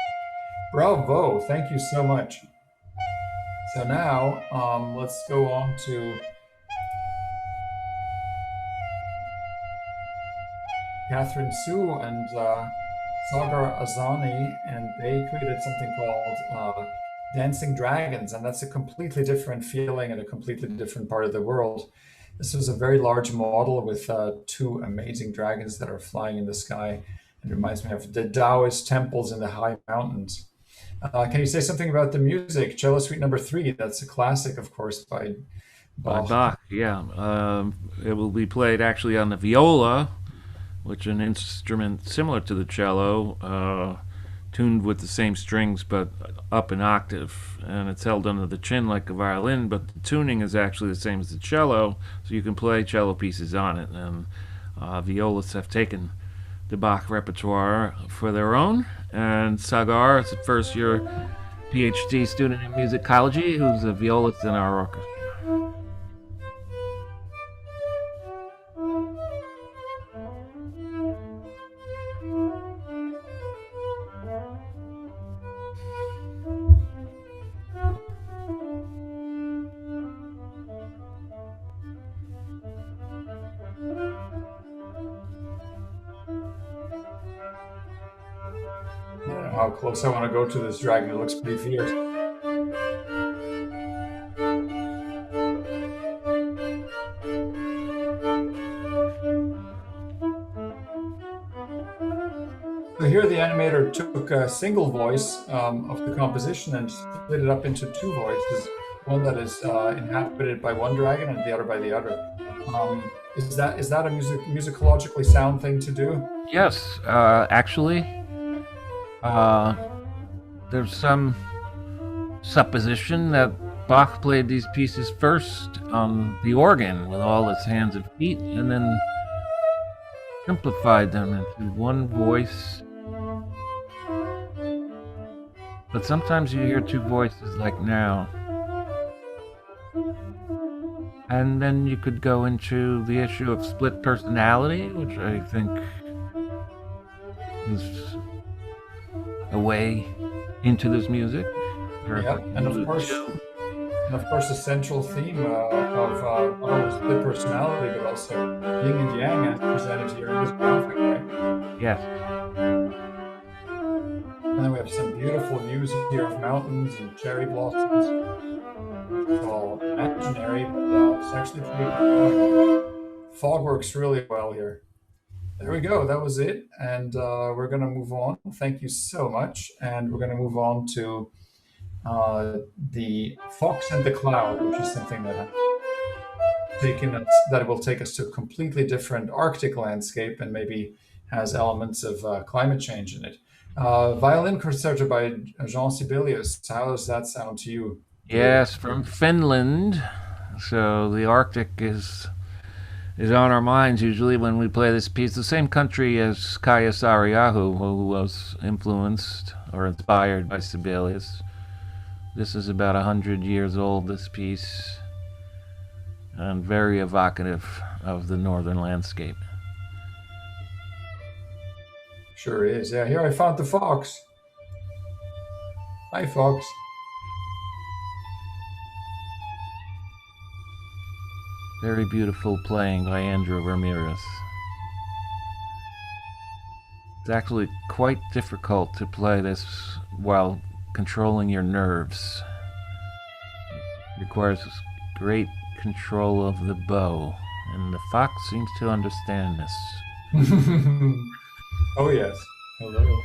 Speaker 2: Bravo, thank you so much. So now, let's go on to Catherine Su and Sagar Azani, and they created something called Dancing Dragons, and that's a completely different feeling in a completely different part of the world. This was a very large model with two amazing dragons that are flying in the sky. It reminds me of the Taoist temples in the high mountains. Can you say something about the music? Cello Suite Number 3, that's a classic, of course, by Bach.
Speaker 3: Bach, yeah. It will be played actually on the viola, which is an instrument similar to the cello, tuned with the same strings but up an octave, and it's held under the chin like a violin, but the tuning is actually the same as the cello, so you can play cello pieces on it. And violists have taken the Bach repertoire for their own, and Sagar is a first-year PhD student in musicology who's a violist in our orchestra.
Speaker 2: I don't know how close I want to go to this dragon. It looks pretty fierce. So here the animator took a single voice of the composition and split it up into two voices, one that is inhabited by one dragon and the other by the other. Is that a musicologically sound thing to do?
Speaker 3: Yes, actually, there's some supposition that Bach played these pieces first on the organ with all its hands and feet, and then simplified them into one voice. But sometimes you hear two voices like now. And then you could go into the issue of split personality, which I think is a way into this music.
Speaker 2: Yeah, and of course, the central theme of not only split personality, but also yin and yang as presented here in this graphic, right?
Speaker 3: Yes.
Speaker 2: And then we have some beautiful views here of mountains and cherry blossoms. It's all imaginary, but it's actually pretty compelling. Fog works really well here. There we go. That was it. And we're going to move on. Thank you so much. And we're going to move on to the Fox and the Cloud, which is something that will take us to a completely different Arctic landscape and maybe has elements of climate change in it. Violin Concerto by Jean Sibelius. How does that sound to you?
Speaker 3: Yes, from Finland. So the Arctic is on our minds usually when we play this piece. The same country as Kaija Saariaho, who was influenced or inspired by Sibelius. This is about 100 years old, this piece, and very evocative of the northern landscape.
Speaker 2: Sure is. Yeah, here I found the fox. Hi, fox.
Speaker 3: Very beautiful playing by Andrew Ramirez. It's actually quite difficult to play this while controlling your nerves. It requires great control of the bow, and the fox seems to understand this.
Speaker 2: Oh yes. Hello.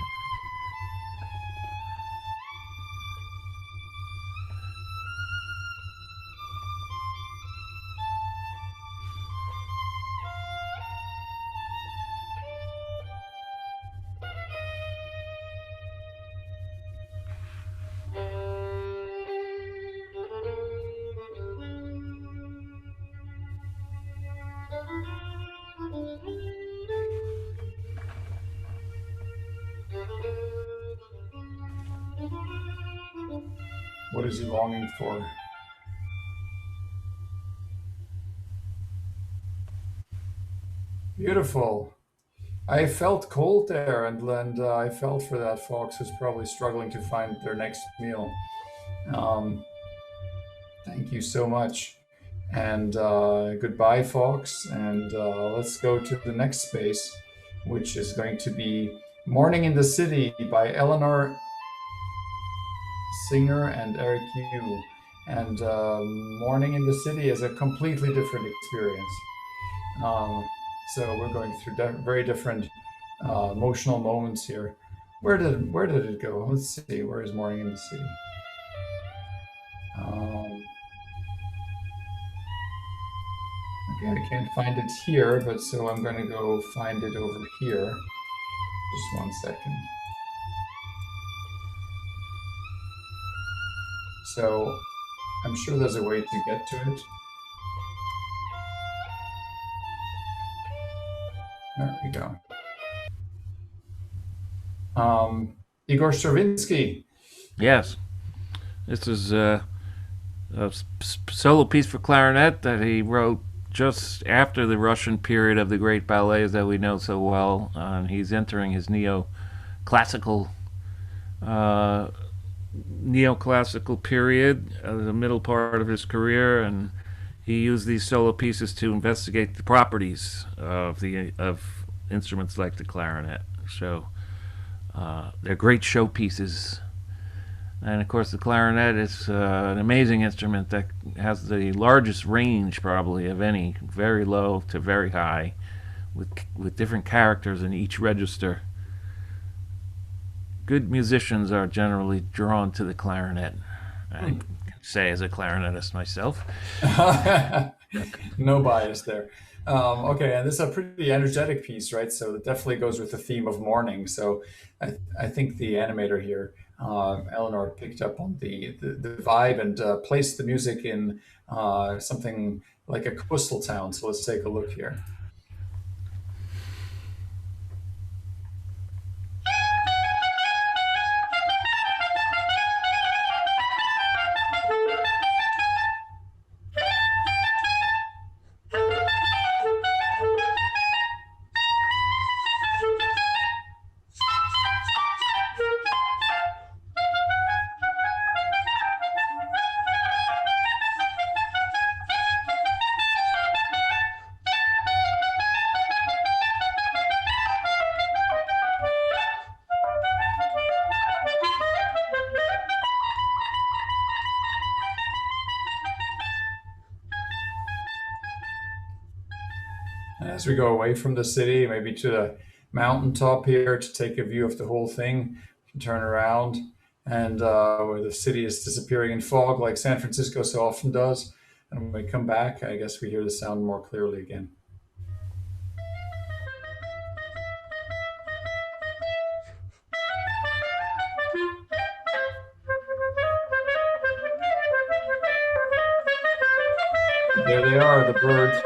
Speaker 2: What is he longing for? Beautiful. I felt cold there, and I felt for that fox who's probably struggling to find their next meal. Um, Thank you so much. And goodbye, folks. And let's go to the next space, which is going to be Morning in the City by Eleanor Singer and Eric Yu. And Morning in the City is a completely different experience. So we're going through very different emotional moments here. Where did it go? Let's see. Where is Morning in the City? Okay, I can't find it here, but so I'm going to go find it over here. Just 1 second. So I'm sure there's a way to get to it. There we go. Igor Stravinsky.
Speaker 3: Yes, this is a solo piece for clarinet that he wrote just after the Russian period of the great ballets that we know so well. He's entering his neoclassical period, the middle part of his career, and he used these solo pieces to investigate the properties of instruments like the clarinet. So they're great showpieces. And of course, the clarinet is an amazing instrument that has the largest range, probably, of any, very low to very high, with different characters in each register. Good musicians are generally drawn to the clarinet. I can say as a clarinetist myself.
Speaker 2: No bias there. Okay, and this is a pretty energetic piece, right? So it definitely goes with the theme of morning. So I think the animator here, Eleanor, picked up on the vibe and placed the music in something like a coastal town. So let's take a look here. As we go away from the city, maybe to the mountaintop here to take a view of the whole thing, we can turn around, and where the city is disappearing in fog like San Francisco so often does. And when we come back, I guess we hear the sound more clearly again. There they are, the birds.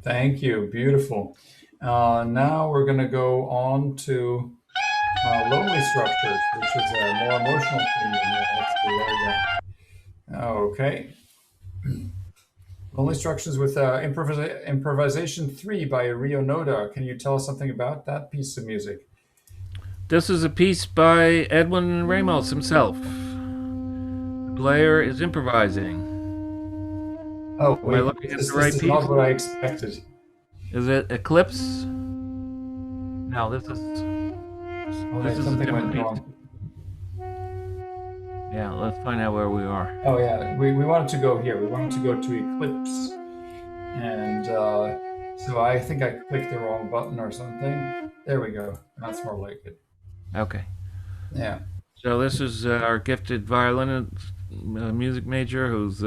Speaker 2: Thank you. Beautiful. Now we're going to go on to Lonely Structures, which is a more emotional theme. Let's see, there we go. Okay. Lonely Structures with Improvisation 3 by Rio Noda. Can you tell us something about that piece of music?
Speaker 3: This is a piece by Edwin Ramos himself. The player is improvising.
Speaker 2: Oh, wait,
Speaker 3: am I looking at
Speaker 2: this
Speaker 3: the right
Speaker 2: is
Speaker 3: piece?
Speaker 2: not what I expected.
Speaker 3: Is it Eclipse? No, this is
Speaker 2: Okay,
Speaker 3: this is a
Speaker 2: something
Speaker 3: different
Speaker 2: went
Speaker 3: piece.
Speaker 2: wrong.
Speaker 3: Yeah, let's find out where we are.
Speaker 2: Oh yeah, we wanted to go here. We wanted to go to Eclipse. And so I think I clicked the wrong button or something. There we go. That's more like it.
Speaker 3: Okay.
Speaker 2: Yeah.
Speaker 3: So this is our gifted violinist, music major, who's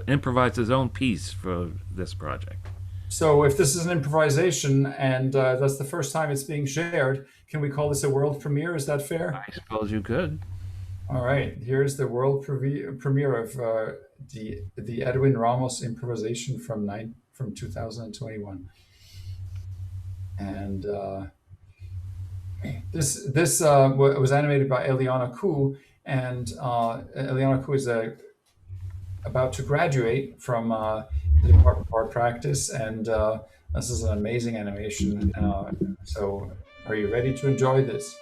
Speaker 3: improvised his own piece for this project.
Speaker 2: So if this is an improvisation and that's the first time it's being shared, can we call this a world premiere? Is that fair?
Speaker 3: I suppose you could.
Speaker 2: All right. Here's the world premiere of the Edwin Ramos improvisation from 2021. And this was animated by Eliana Koo, and Eliana Koo is about to graduate from the Department of Art Practice, and this is an amazing animation. So, are you ready to enjoy this?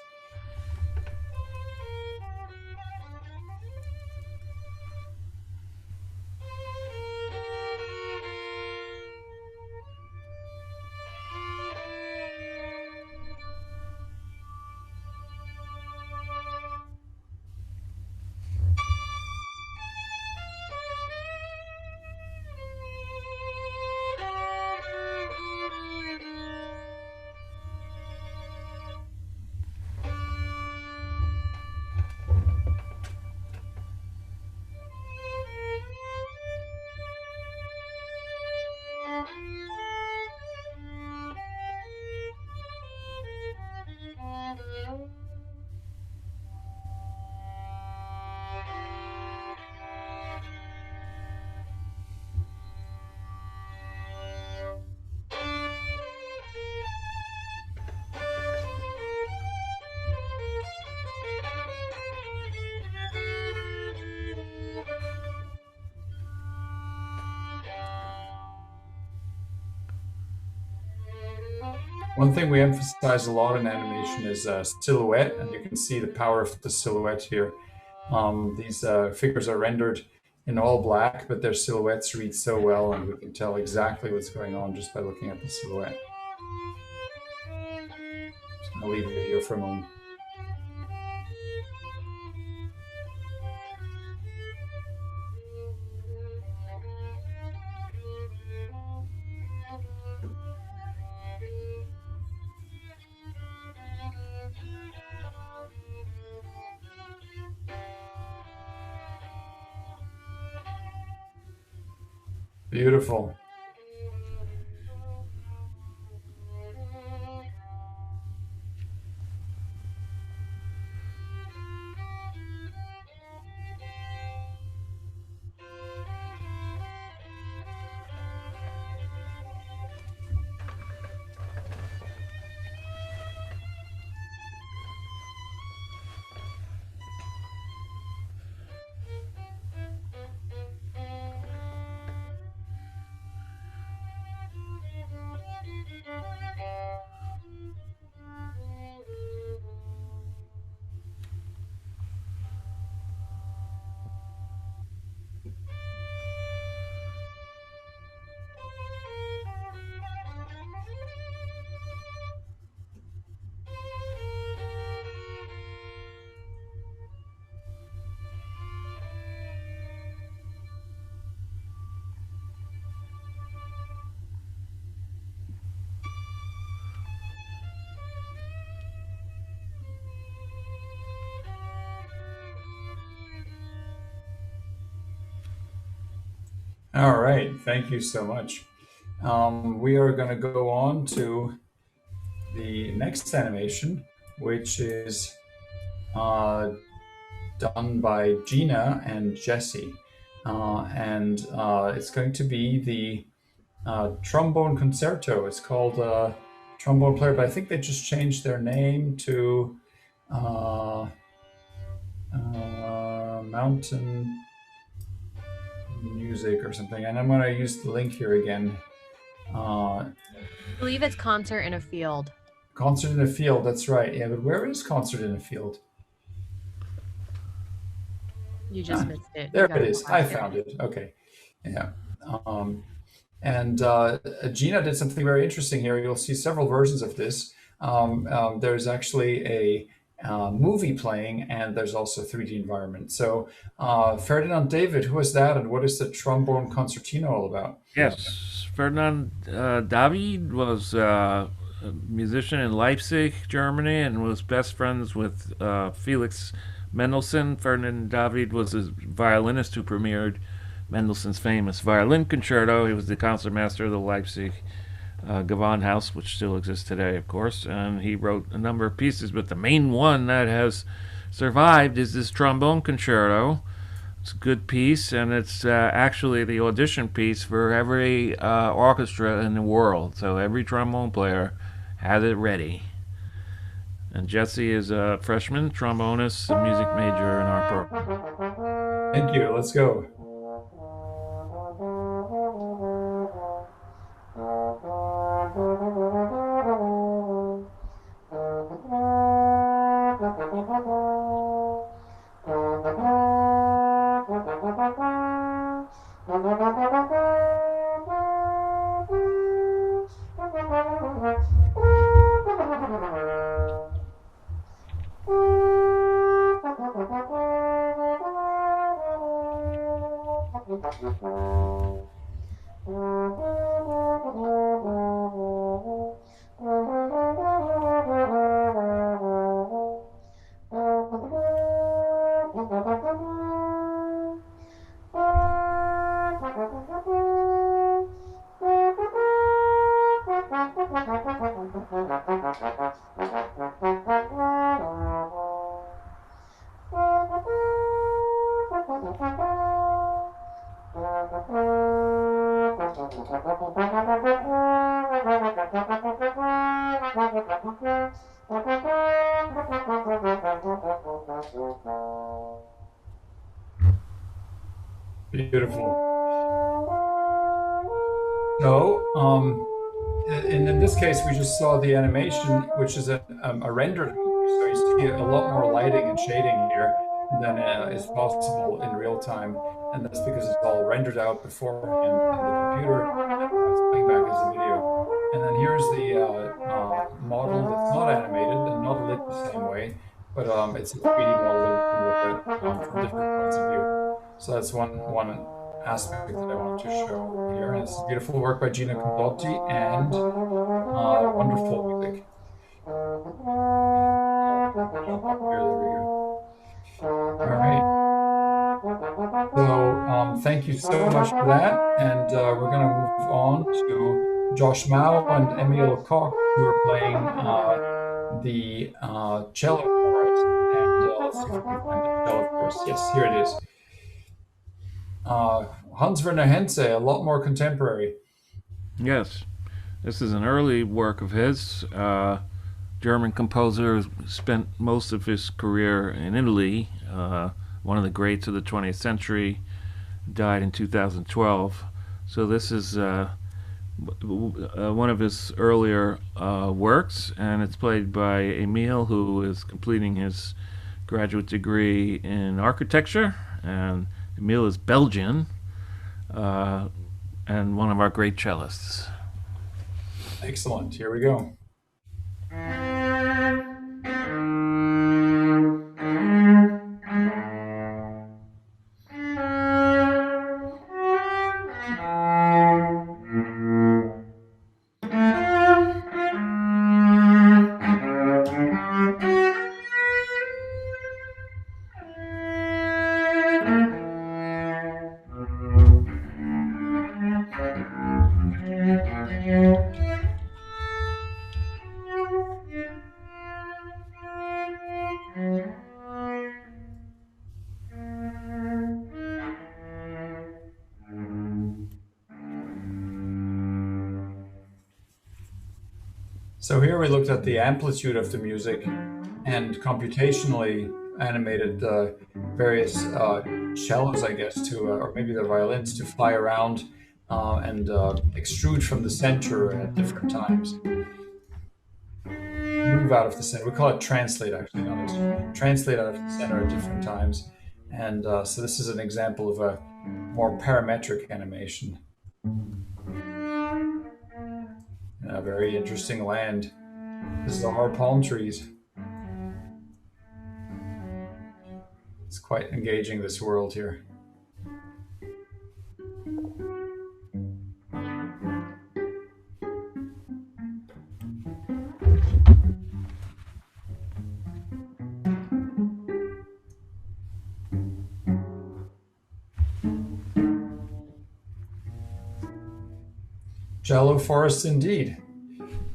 Speaker 2: One thing we emphasize a lot in animation is silhouette, and you can see the power of the silhouette here. These figures are rendered in all black, but their silhouettes read so well, and we can tell exactly what's going on just by looking at the silhouette. So I'll leave it here for a moment. Beautiful. All right, thank you so much. We are going to go on to the next animation, which is done by Gina and Jesse. And it's going to be the trombone concerto. It's called Trombone Player, but I think they just changed their name to Mountain Music or something. And I'm going to use the link here again.
Speaker 1: I believe it's Concert in a Field.
Speaker 2: Concert in a Field, that's right. Yeah, but where is Concert in a Field?
Speaker 1: You just missed it.
Speaker 2: There it is. I found it. Okay. Yeah. And Gina did something very interesting here. You'll see several versions of this. There's actually a movie playing, and there's also a 3D environment. So Ferdinand David, who is that, and what is the trombone concertino all about?
Speaker 3: Yes, Ferdinand David was a musician in Leipzig, Germany, and was best friends with Felix Mendelssohn. Ferdinand David was a violinist who premiered Mendelssohn's famous violin concerto. He was the concertmaster of the Leipzig Gewandhaus, which still exists today, of course, and he wrote a number of pieces, but the main one that has survived is this trombone concerto. It's a good piece, and it's actually the audition piece for every orchestra in the world. So every trombone player has it ready. And Jesse is a freshman trombonist, a music major in our program.
Speaker 2: Thank you. Let's go. Beautiful. So, in this case, we just saw the animation, which is a rendered movie. So you see a lot more lighting and shading here than is possible in real time. And that's because it's all rendered out beforehand in the computer and it's playing back as a video. And then here's the model that's not animated and not lit the same way, but it's a 3D model that we can look at from different points of view. So that's one aspect that I wanted to show here. And it's beautiful work by Gina Condotti and wonderful music. Here, there we go. All right. So thank you so much for that. And we're going to move on to Josh Mao and Emil Koch, who are playing the cello chorus. And let's see if we can find the cello chorus. Yes, here it is. Hans Werner Henze, a lot more contemporary.
Speaker 3: Yes, this is an early work of his. German composer, spent most of his career in Italy. One of the greats of the 20th century, died in 2012. So this is one of his earlier works, and it's played by Emil, who is completing his graduate degree in architecture. And Emil is Belgian, and one of our great cellists.
Speaker 2: Excellent. Here we go. So here we looked at the amplitude of the music and computationally animated various cellos, I guess, to or maybe the violins to fly around and extrude from the center at different times. Move out of the center. We call it translate, actually, not extrude. Translate out of the center at different times. And so this is an example of a more parametric animation. A very interesting land. This is our palm trees. It's quite engaging, this world here. Cello forest indeed.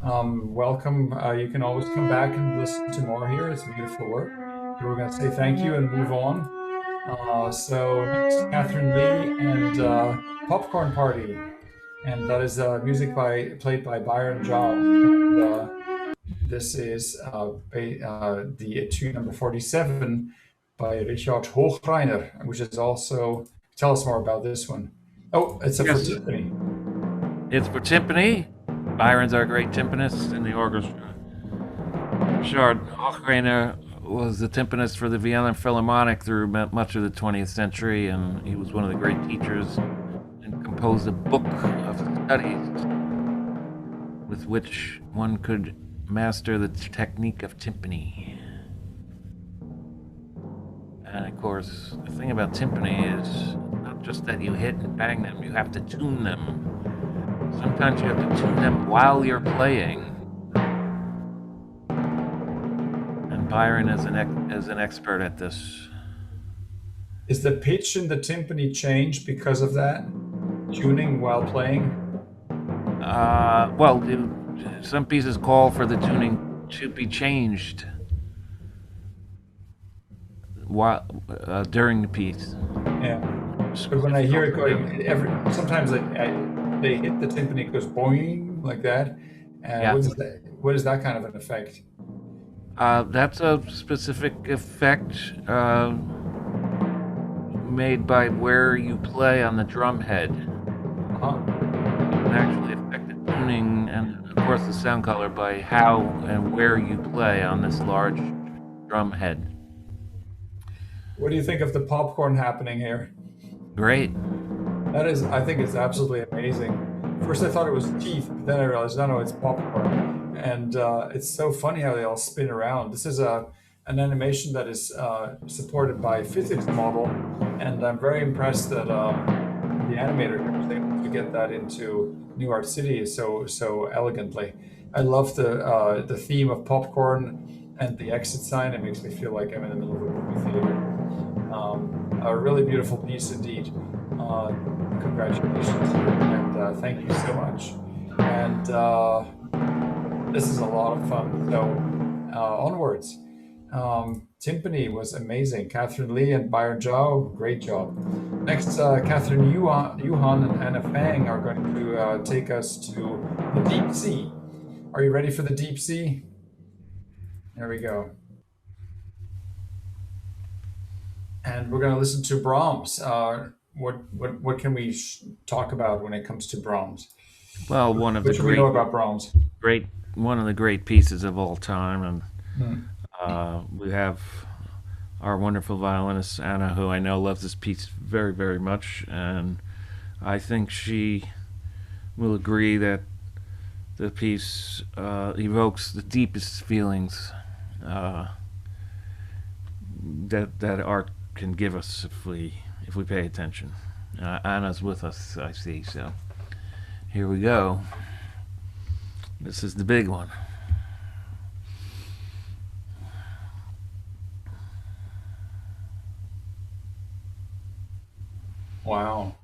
Speaker 2: Welcome. You can always come back and listen to more here. It's beautiful work. We're going to say thank you and move on. So next, Catherine Lee and Popcorn Party, and that is music played by Byron Zhao. And, this is the Etude number 47 by Richard Hochreiner, which is also. Tell us more about this one. Oh, it's for
Speaker 3: Yes.
Speaker 2: timpani.
Speaker 3: It's for timpani. Byron's our great timpanist in the orchestra. Richard Hochreiner was the timpanist for the Vienna Philharmonic through much of the 20th century, and he was one of the great teachers and composed a book of studies with which one could master the technique of timpani. And of course, the thing about timpani is not just that you hit and bang them, you have to tune them. Sometimes you have to tune them while you're playing. And Byron is an expert at this.
Speaker 2: Is the pitch in the timpani changed because of that? Tuning while playing?
Speaker 3: Well, some pieces call for the tuning to be changed while during the piece.
Speaker 2: Yeah. But when I hear it going, sometimes they hit the timpani, it goes boing like that.
Speaker 3: Yeah.
Speaker 2: What is that kind of an effect?
Speaker 3: That's a specific effect made by where you play on the drum head.
Speaker 2: Uh-huh.
Speaker 3: You can actually affect the tuning and, of course, the sound color by how and where you play on this large drum head.
Speaker 2: What do you think of the popcorn happening here?
Speaker 3: Great.
Speaker 2: I think it's absolutely amazing. First I thought it was teeth, but then I realized, no, it's popcorn. And it's so funny how they all spin around. This is an animation that is supported by a physics model, and I'm very impressed that the animator was able to get that into New Art City so elegantly. I love the theme of popcorn and the exit sign. It makes me feel like I'm in the middle of a movie theater. A really beautiful piece indeed. Congratulations, and thank you so much. And this is a lot of fun. So onwards. Timpani was amazing. Catherine Lee and Byron Zhao, great job. Next, Catherine Yuhan and Anna Fang are going to take us to the deep sea. Are you ready for the deep sea? There we go. And we're going to listen to Brahms. What can we talk about when it comes to Brahms?
Speaker 3: Well, one of the
Speaker 2: What should we know about Brahms?
Speaker 3: one of the great pieces of all time, and we have our wonderful violinist Anna, who I know loves this piece very, very much, and I think she will agree that the piece evokes the deepest feelings that art can give us if we pay attention. Anna's with us, I see, so here we go. This is the big one.
Speaker 2: Wow.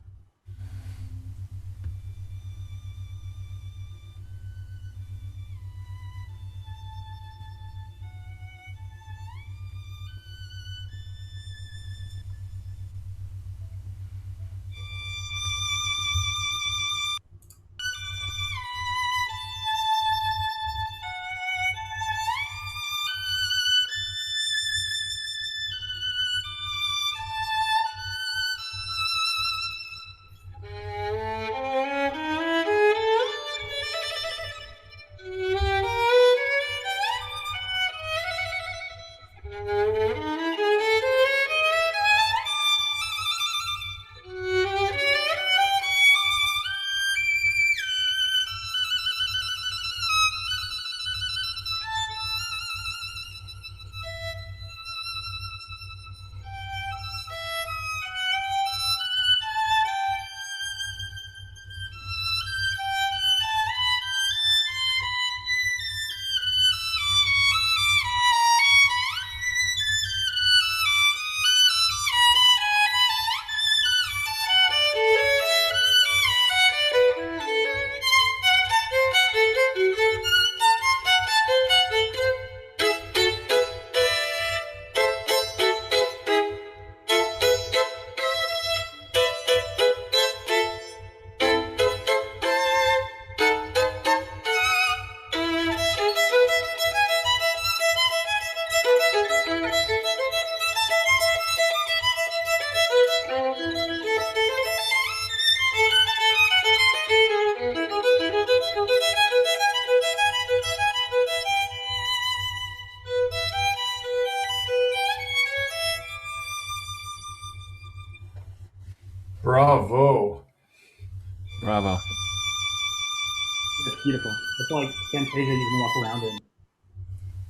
Speaker 5: It's beautiful. It's like Fantasia you can walk around in.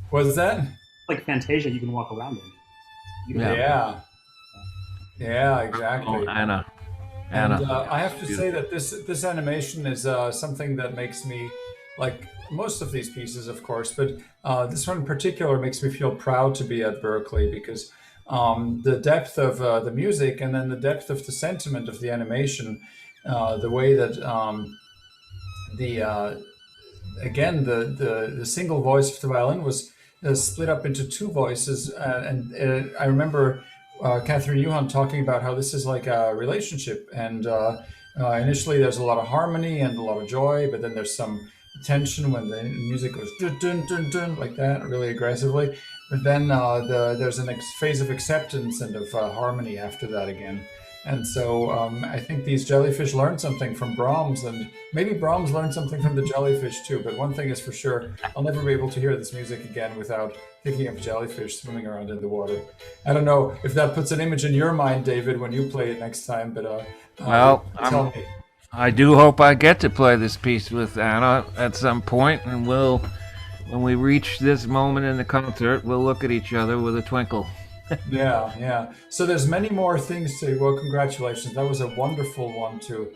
Speaker 2: What is that?
Speaker 5: It's like Fantasia you can walk around in. Beautiful.
Speaker 2: Yeah, exactly.
Speaker 3: Oh, Anna.
Speaker 2: And I have to say that this animation is something that makes me, like most of these pieces, of course, but this one in particular makes me feel proud to be at Berkeley, because the depth of the music, and then the depth of the sentiment of the animation, the way that again the single voice of the violin was split up into two voices, and I remember Catherine Yuhan talking about how this is like a relationship, and initially there's a lot of harmony and a lot of joy, but then there's some tension when the music goes dun dun dun dun like that, really aggressively. But then there's a phase of acceptance and of harmony after that again. And so I think these jellyfish learned something from Brahms, and maybe Brahms learned something from the jellyfish too. But one thing is for sure, I'll never be able to hear this music again without thinking of jellyfish swimming around in the water. I don't know if that puts an image in your mind, David, when you play it next time, but
Speaker 3: well,
Speaker 2: tell me.
Speaker 3: I do hope I get to play this piece with Anna at some point, and when we reach this moment in the concert, we'll look at each other with a twinkle.
Speaker 2: Yeah. So there's many more things to. Well, congratulations. That was a wonderful one to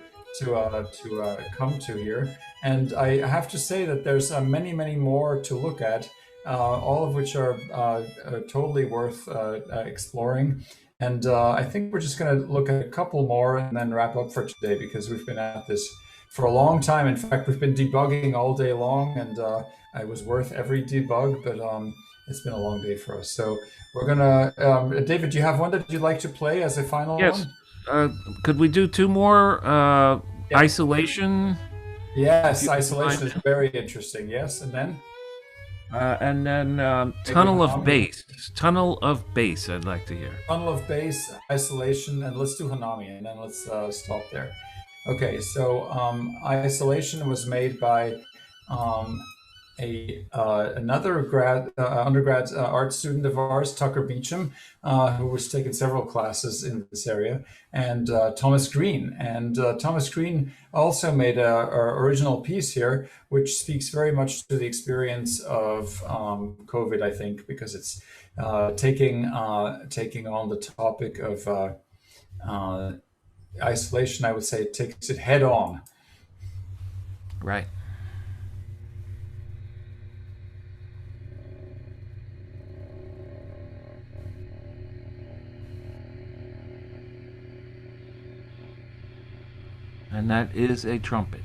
Speaker 2: come to here. And I have to say that there's many more to look at, all of which are totally worth exploring. And I think we're just going to look at a couple more and then wrap up for today, because we've been at this for a long time. In fact, we've been debugging all day long, and it was worth every debug, but it's been a long day for us. So we're gonna, David, do you have one that you'd like to play as a final
Speaker 3: Yes.
Speaker 2: one?
Speaker 3: Could we do two more? Isolation?
Speaker 2: Yes, isolation is very interesting. Yes, and then?
Speaker 3: And then Tunnel of Bass. Tunnel of Bass, I'd like to hear.
Speaker 2: Tunnel of Bass, isolation, and let's do Hanami, and then let's stop there. Okay, so isolation was made by another undergrad art student of ours, Tucker Beecham, who was taking several classes in this area, and Thomas Green. And Thomas Green also made an original piece here, which speaks very much to the experience of COVID, I think, because it's taking on the topic of isolation. I would say it takes it head on.
Speaker 3: Right. And that is a trumpet.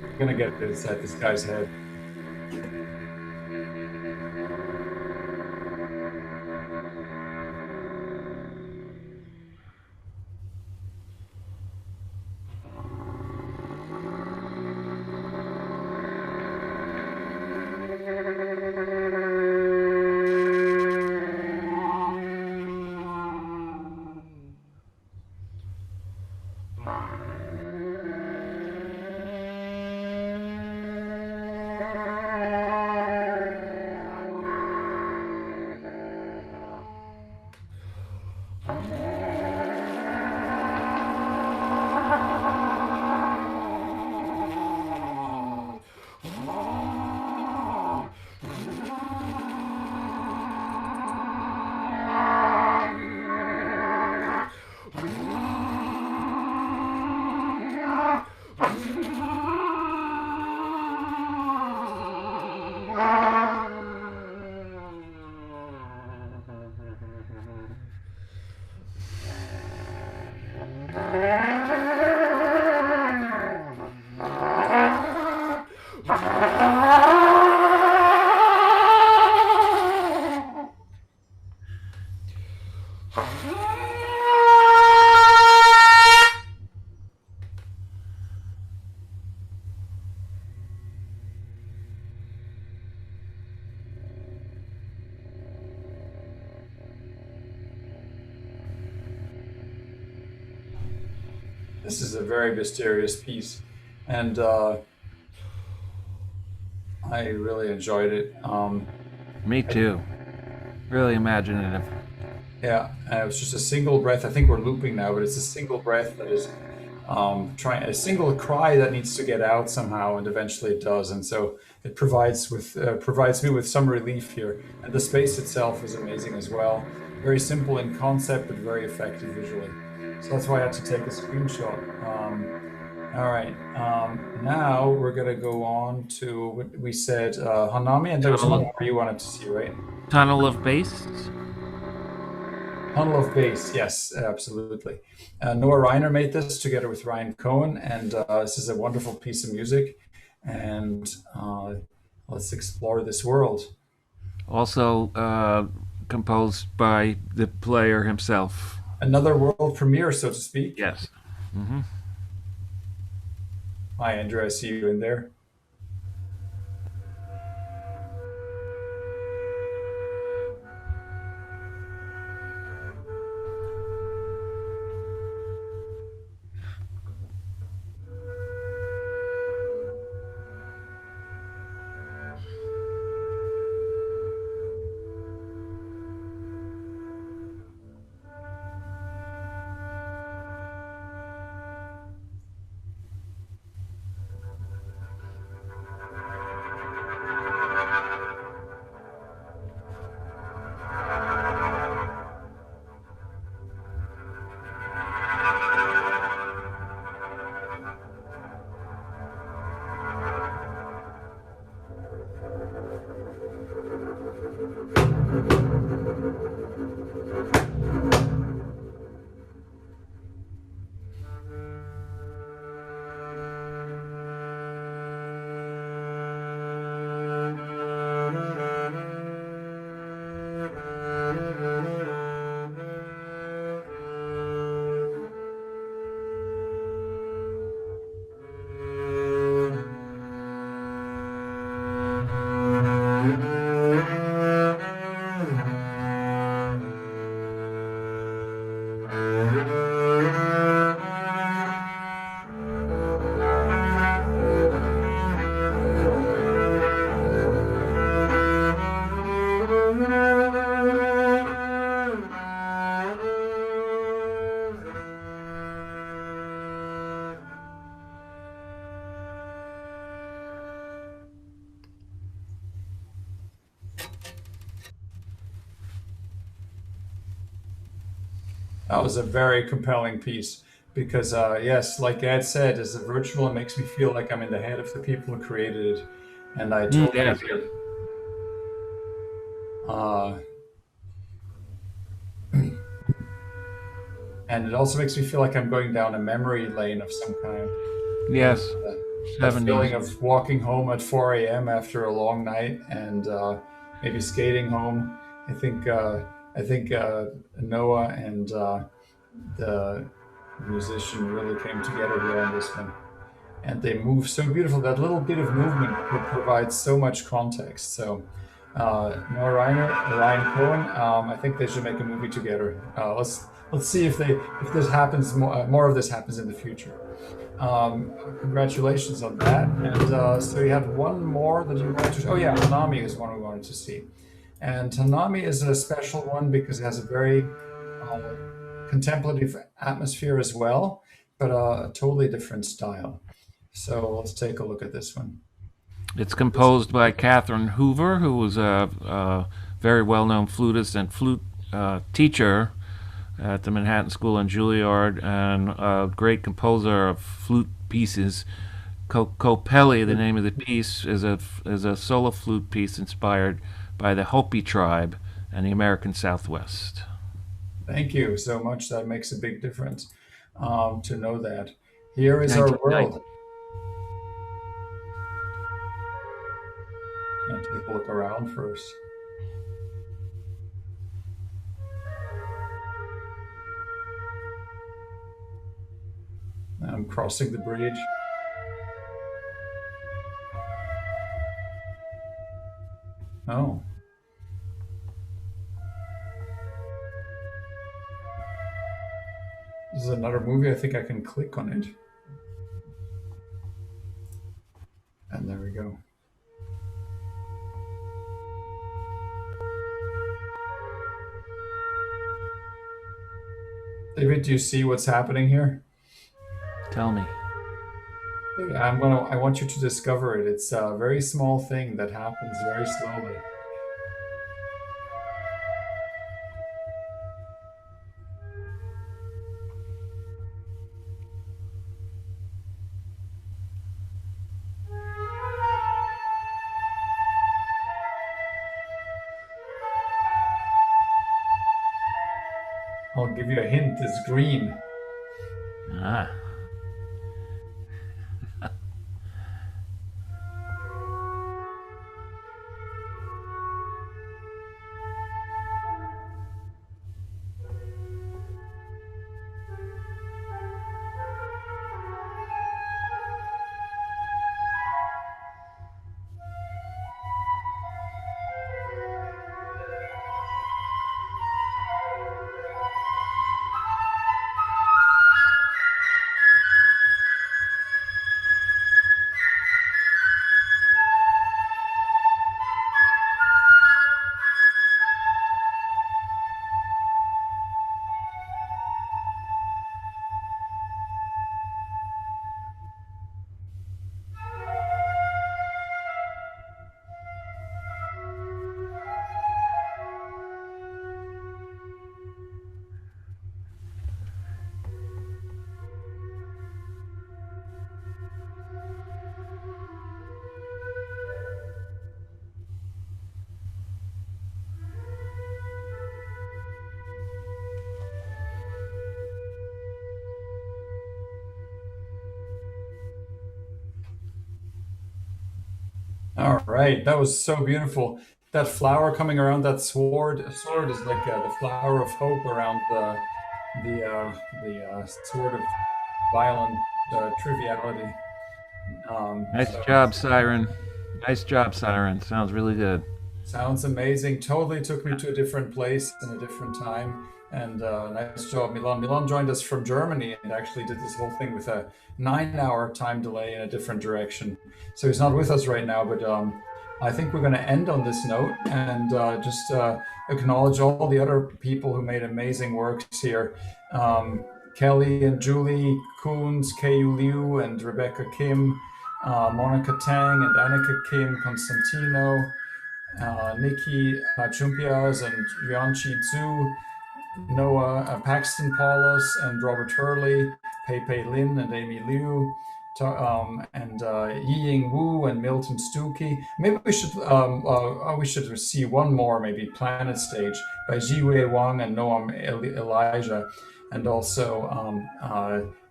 Speaker 2: I'm gonna get this at this guy's head. This is a very mysterious piece, and I really enjoyed it.
Speaker 3: Me too. Really imaginative.
Speaker 2: Yeah, it was just a single breath. I think we're looping now, but it's a single breath that is trying a single cry that needs to get out somehow, and eventually it does. And so it provides me with some relief here. And the space itself is amazing as well. Very simple in concept, but very effective visually. So that's why I had to take a screenshot. All right, now we're gonna go on to what we said, Hanami, and there was one more you wanted to see, right?
Speaker 3: Tunnel of Bass.
Speaker 2: Tunnel of Bass, yes, absolutely. Noah Reiner made this together with Ryan Cohen, and this is a wonderful piece of music. And let's explore this world.
Speaker 3: Also composed by the player himself.
Speaker 2: Another world premiere, so to speak.
Speaker 3: Yes.
Speaker 2: Hi, Andrew, I see you in there. That was a very compelling piece because, yes, like Ed said, as a virtual, it makes me feel like I'm in the head of the people who created it, and I totally
Speaker 3: Yes.
Speaker 2: agree. And it also makes me feel like I'm going down a memory lane of some kind.
Speaker 3: Yes.
Speaker 2: That
Speaker 3: 70s.
Speaker 2: feeling of walking home at 4 a.m. after a long night and maybe skating home. I think Noah and the musician really came together here on this one, and they move so beautiful. That little bit of movement provides so much context. So Noah Reiner, Ryan Cohen, I think they should make a movie together. Let's see if this happens. More of this happens in the future. Congratulations on that. And so you had one more that you wanted to. Oh yeah, Hanami is one we wanted to see, and Hanami is a special one because it has a very contemplative atmosphere as well, but a totally different style. So let's take a look at this one.
Speaker 3: It's composed by Catherine Hoover, who was a very well-known flutist and flute teacher at the Manhattan School in Juilliard, and a great composer of flute pieces. Copelli, the name of the piece, is a solo flute piece inspired by the Hopi tribe and the American Southwest.
Speaker 2: Thank you so much. That makes a big difference to know that. Here is our world. And take a look around first. I'm crossing the bridge. Oh. This is another movie. I think I can click on it. And there we go. David, do you see what's happening here?
Speaker 3: Tell me.
Speaker 2: I want you to discover it. It's a very small thing that happens very slowly. I'll give you a hint. It's green.
Speaker 3: Ah.
Speaker 2: All right, that was so beautiful. That flower coming around that sword. Sword is like the flower of hope around the sword of violent triviality.
Speaker 3: Nice
Speaker 2: So
Speaker 3: job, Siren. Nice job, Siren. Sounds really good.
Speaker 2: sounds amazing. Totally took me to a different place and a different time. And nice job, Milan. Milan joined us from Germany and actually did this whole thing with a 9-hour time delay in a different direction. So he's not with us right now, but I think we're going to end on this note and just acknowledge all the other people who made amazing works here. Kelly and Julie Koons, Kei Liu and Rebecca Kim, Monica Tang and Annika Kim, Constantino, Nikki Chumpias and Yuanchi Zhu, Noah Paxton Paulus and Robert Hurley, Pei Lin and Amy Liu, and Yiying Wu and Milton Stuckey. Maybe we should see one more, maybe Planet Stage by Jiwei Wang and Noam Elijah, and also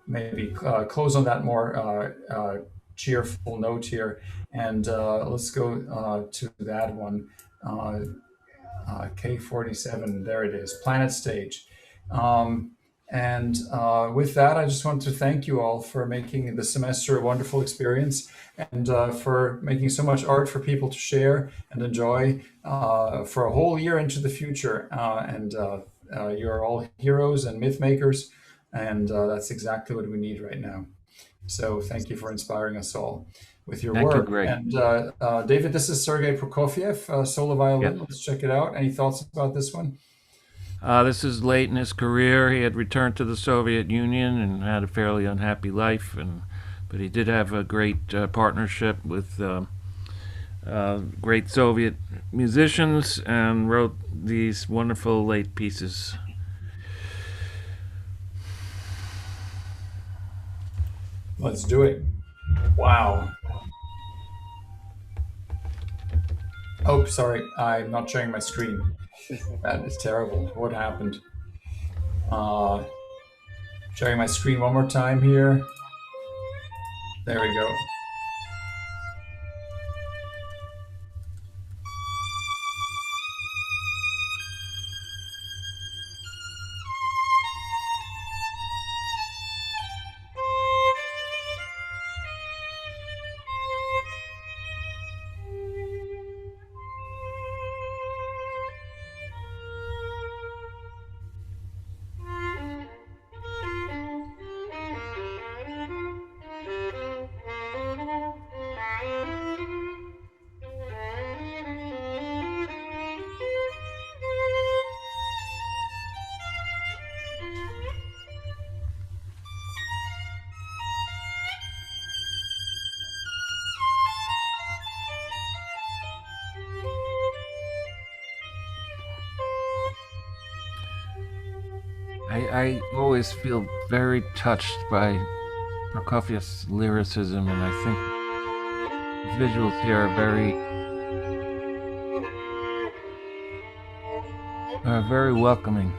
Speaker 2: maybe close on that more cheerful note here. And let's go to that one. K47, there it is, Planet Stage. And with that, I just want to thank you all for making the semester a wonderful experience and for making so much art for people to share and enjoy for a whole year into the future. And you're all heroes and myth makers, and that's exactly what we need right now. So thank you for inspiring us all with your
Speaker 3: Thank you,
Speaker 2: work.
Speaker 3: Greg.
Speaker 2: And David, this is Sergei Prokofiev, solo violin.
Speaker 3: Yep.
Speaker 2: Let's check it out. Any thoughts about this one?
Speaker 3: This is late in his career. He had returned to the Soviet Union and had a fairly unhappy life, but he did have a great partnership with great Soviet musicians and wrote these wonderful late pieces.
Speaker 2: Let's do it. Wow. Oh, sorry. I'm not sharing my screen. That is terrible. What happened? Sharing my screen one more time here. There we go.
Speaker 3: I always feel very touched by Prokofiev's lyricism, and I think the visuals here are very welcoming.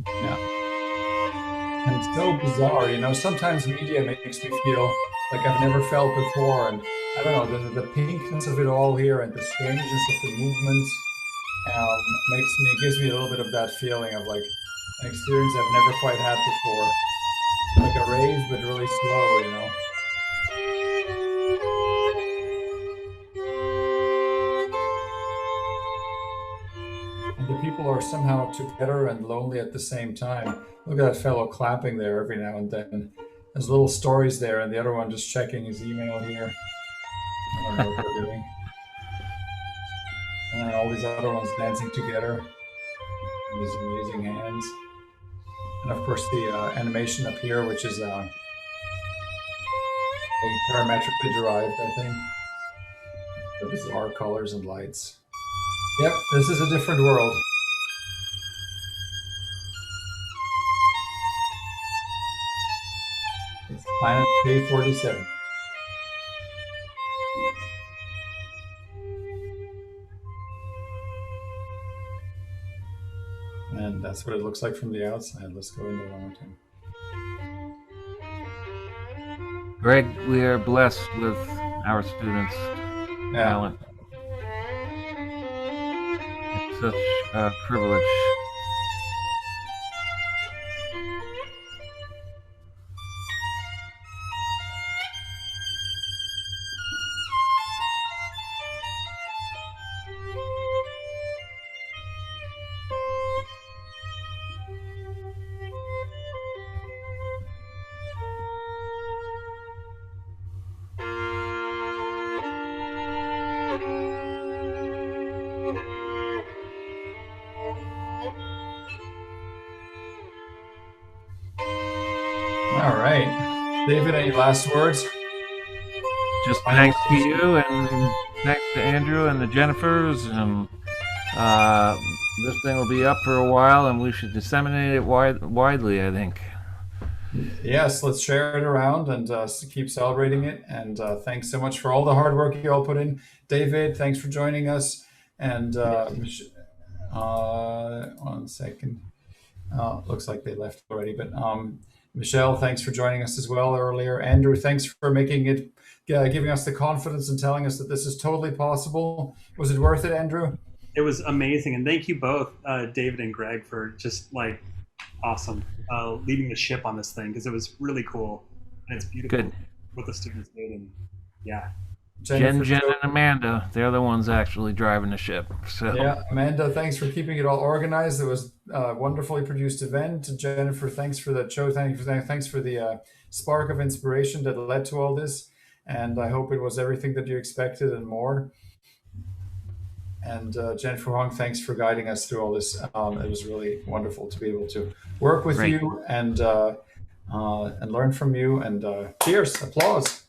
Speaker 2: Yeah. And it's so bizarre, you know, sometimes media makes me feel like I've never felt before. And I don't know, the pinkness of it all here and the strangeness of the movements gives me a little bit of that feeling of like an experience I've never quite had before. Like a rave, but really slow, you know. And the people are somehow together and lonely at the same time. Look at that fellow clapping there every now and then. There's little stories there, and the other one just checking his email here. I don't know what they're doing. And all these other ones dancing together in these amazing hands. And of course, the animation up here, which is parametrically derived, I think. The bizarre colors and lights. Yep, this is a different world. It's planet K47. And that's what it looks like from the outside. Let's go into one more time.
Speaker 3: Greg, we are blessed with our students' talent. It's such a privilege.
Speaker 2: All right. David, any last words?
Speaker 3: Just thanks to you, and thanks to Andrew and the Jennifers. And this thing will be up for a while, and we should disseminate it widely, I think.
Speaker 2: Yes, let's share it around and keep celebrating it. And thanks so much for all the hard work you all put in. David, thanks for joining us. And one second. Looks like they left already, but Michelle, thanks for joining us as well earlier. Andrew, thanks for making it, giving us the confidence and telling us that this is totally possible. Was it worth it, Andrew?
Speaker 5: It was amazing. And thank you both, David and Greg, for just like awesome leading the ship on this thing, because it was really cool. And it's beautiful.
Speaker 3: Good.
Speaker 5: What the students did. And yeah.
Speaker 3: Jen, and Amanda, they're the ones actually driving the ship. So
Speaker 2: yeah, Amanda, thanks for keeping it all organized. It was a wonderfully produced event. Jennifer, thanks for the show. Thanks for the spark of inspiration that led to all this. And I hope it was everything that you expected and more. And Jennifer Hong, thanks for guiding us through all this. It was really wonderful to be able to work with you and learn from you. And cheers, applause.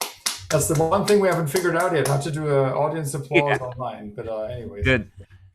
Speaker 2: That's the one thing we haven't figured out yet, how to do audience applause online. But anyways.
Speaker 3: Good.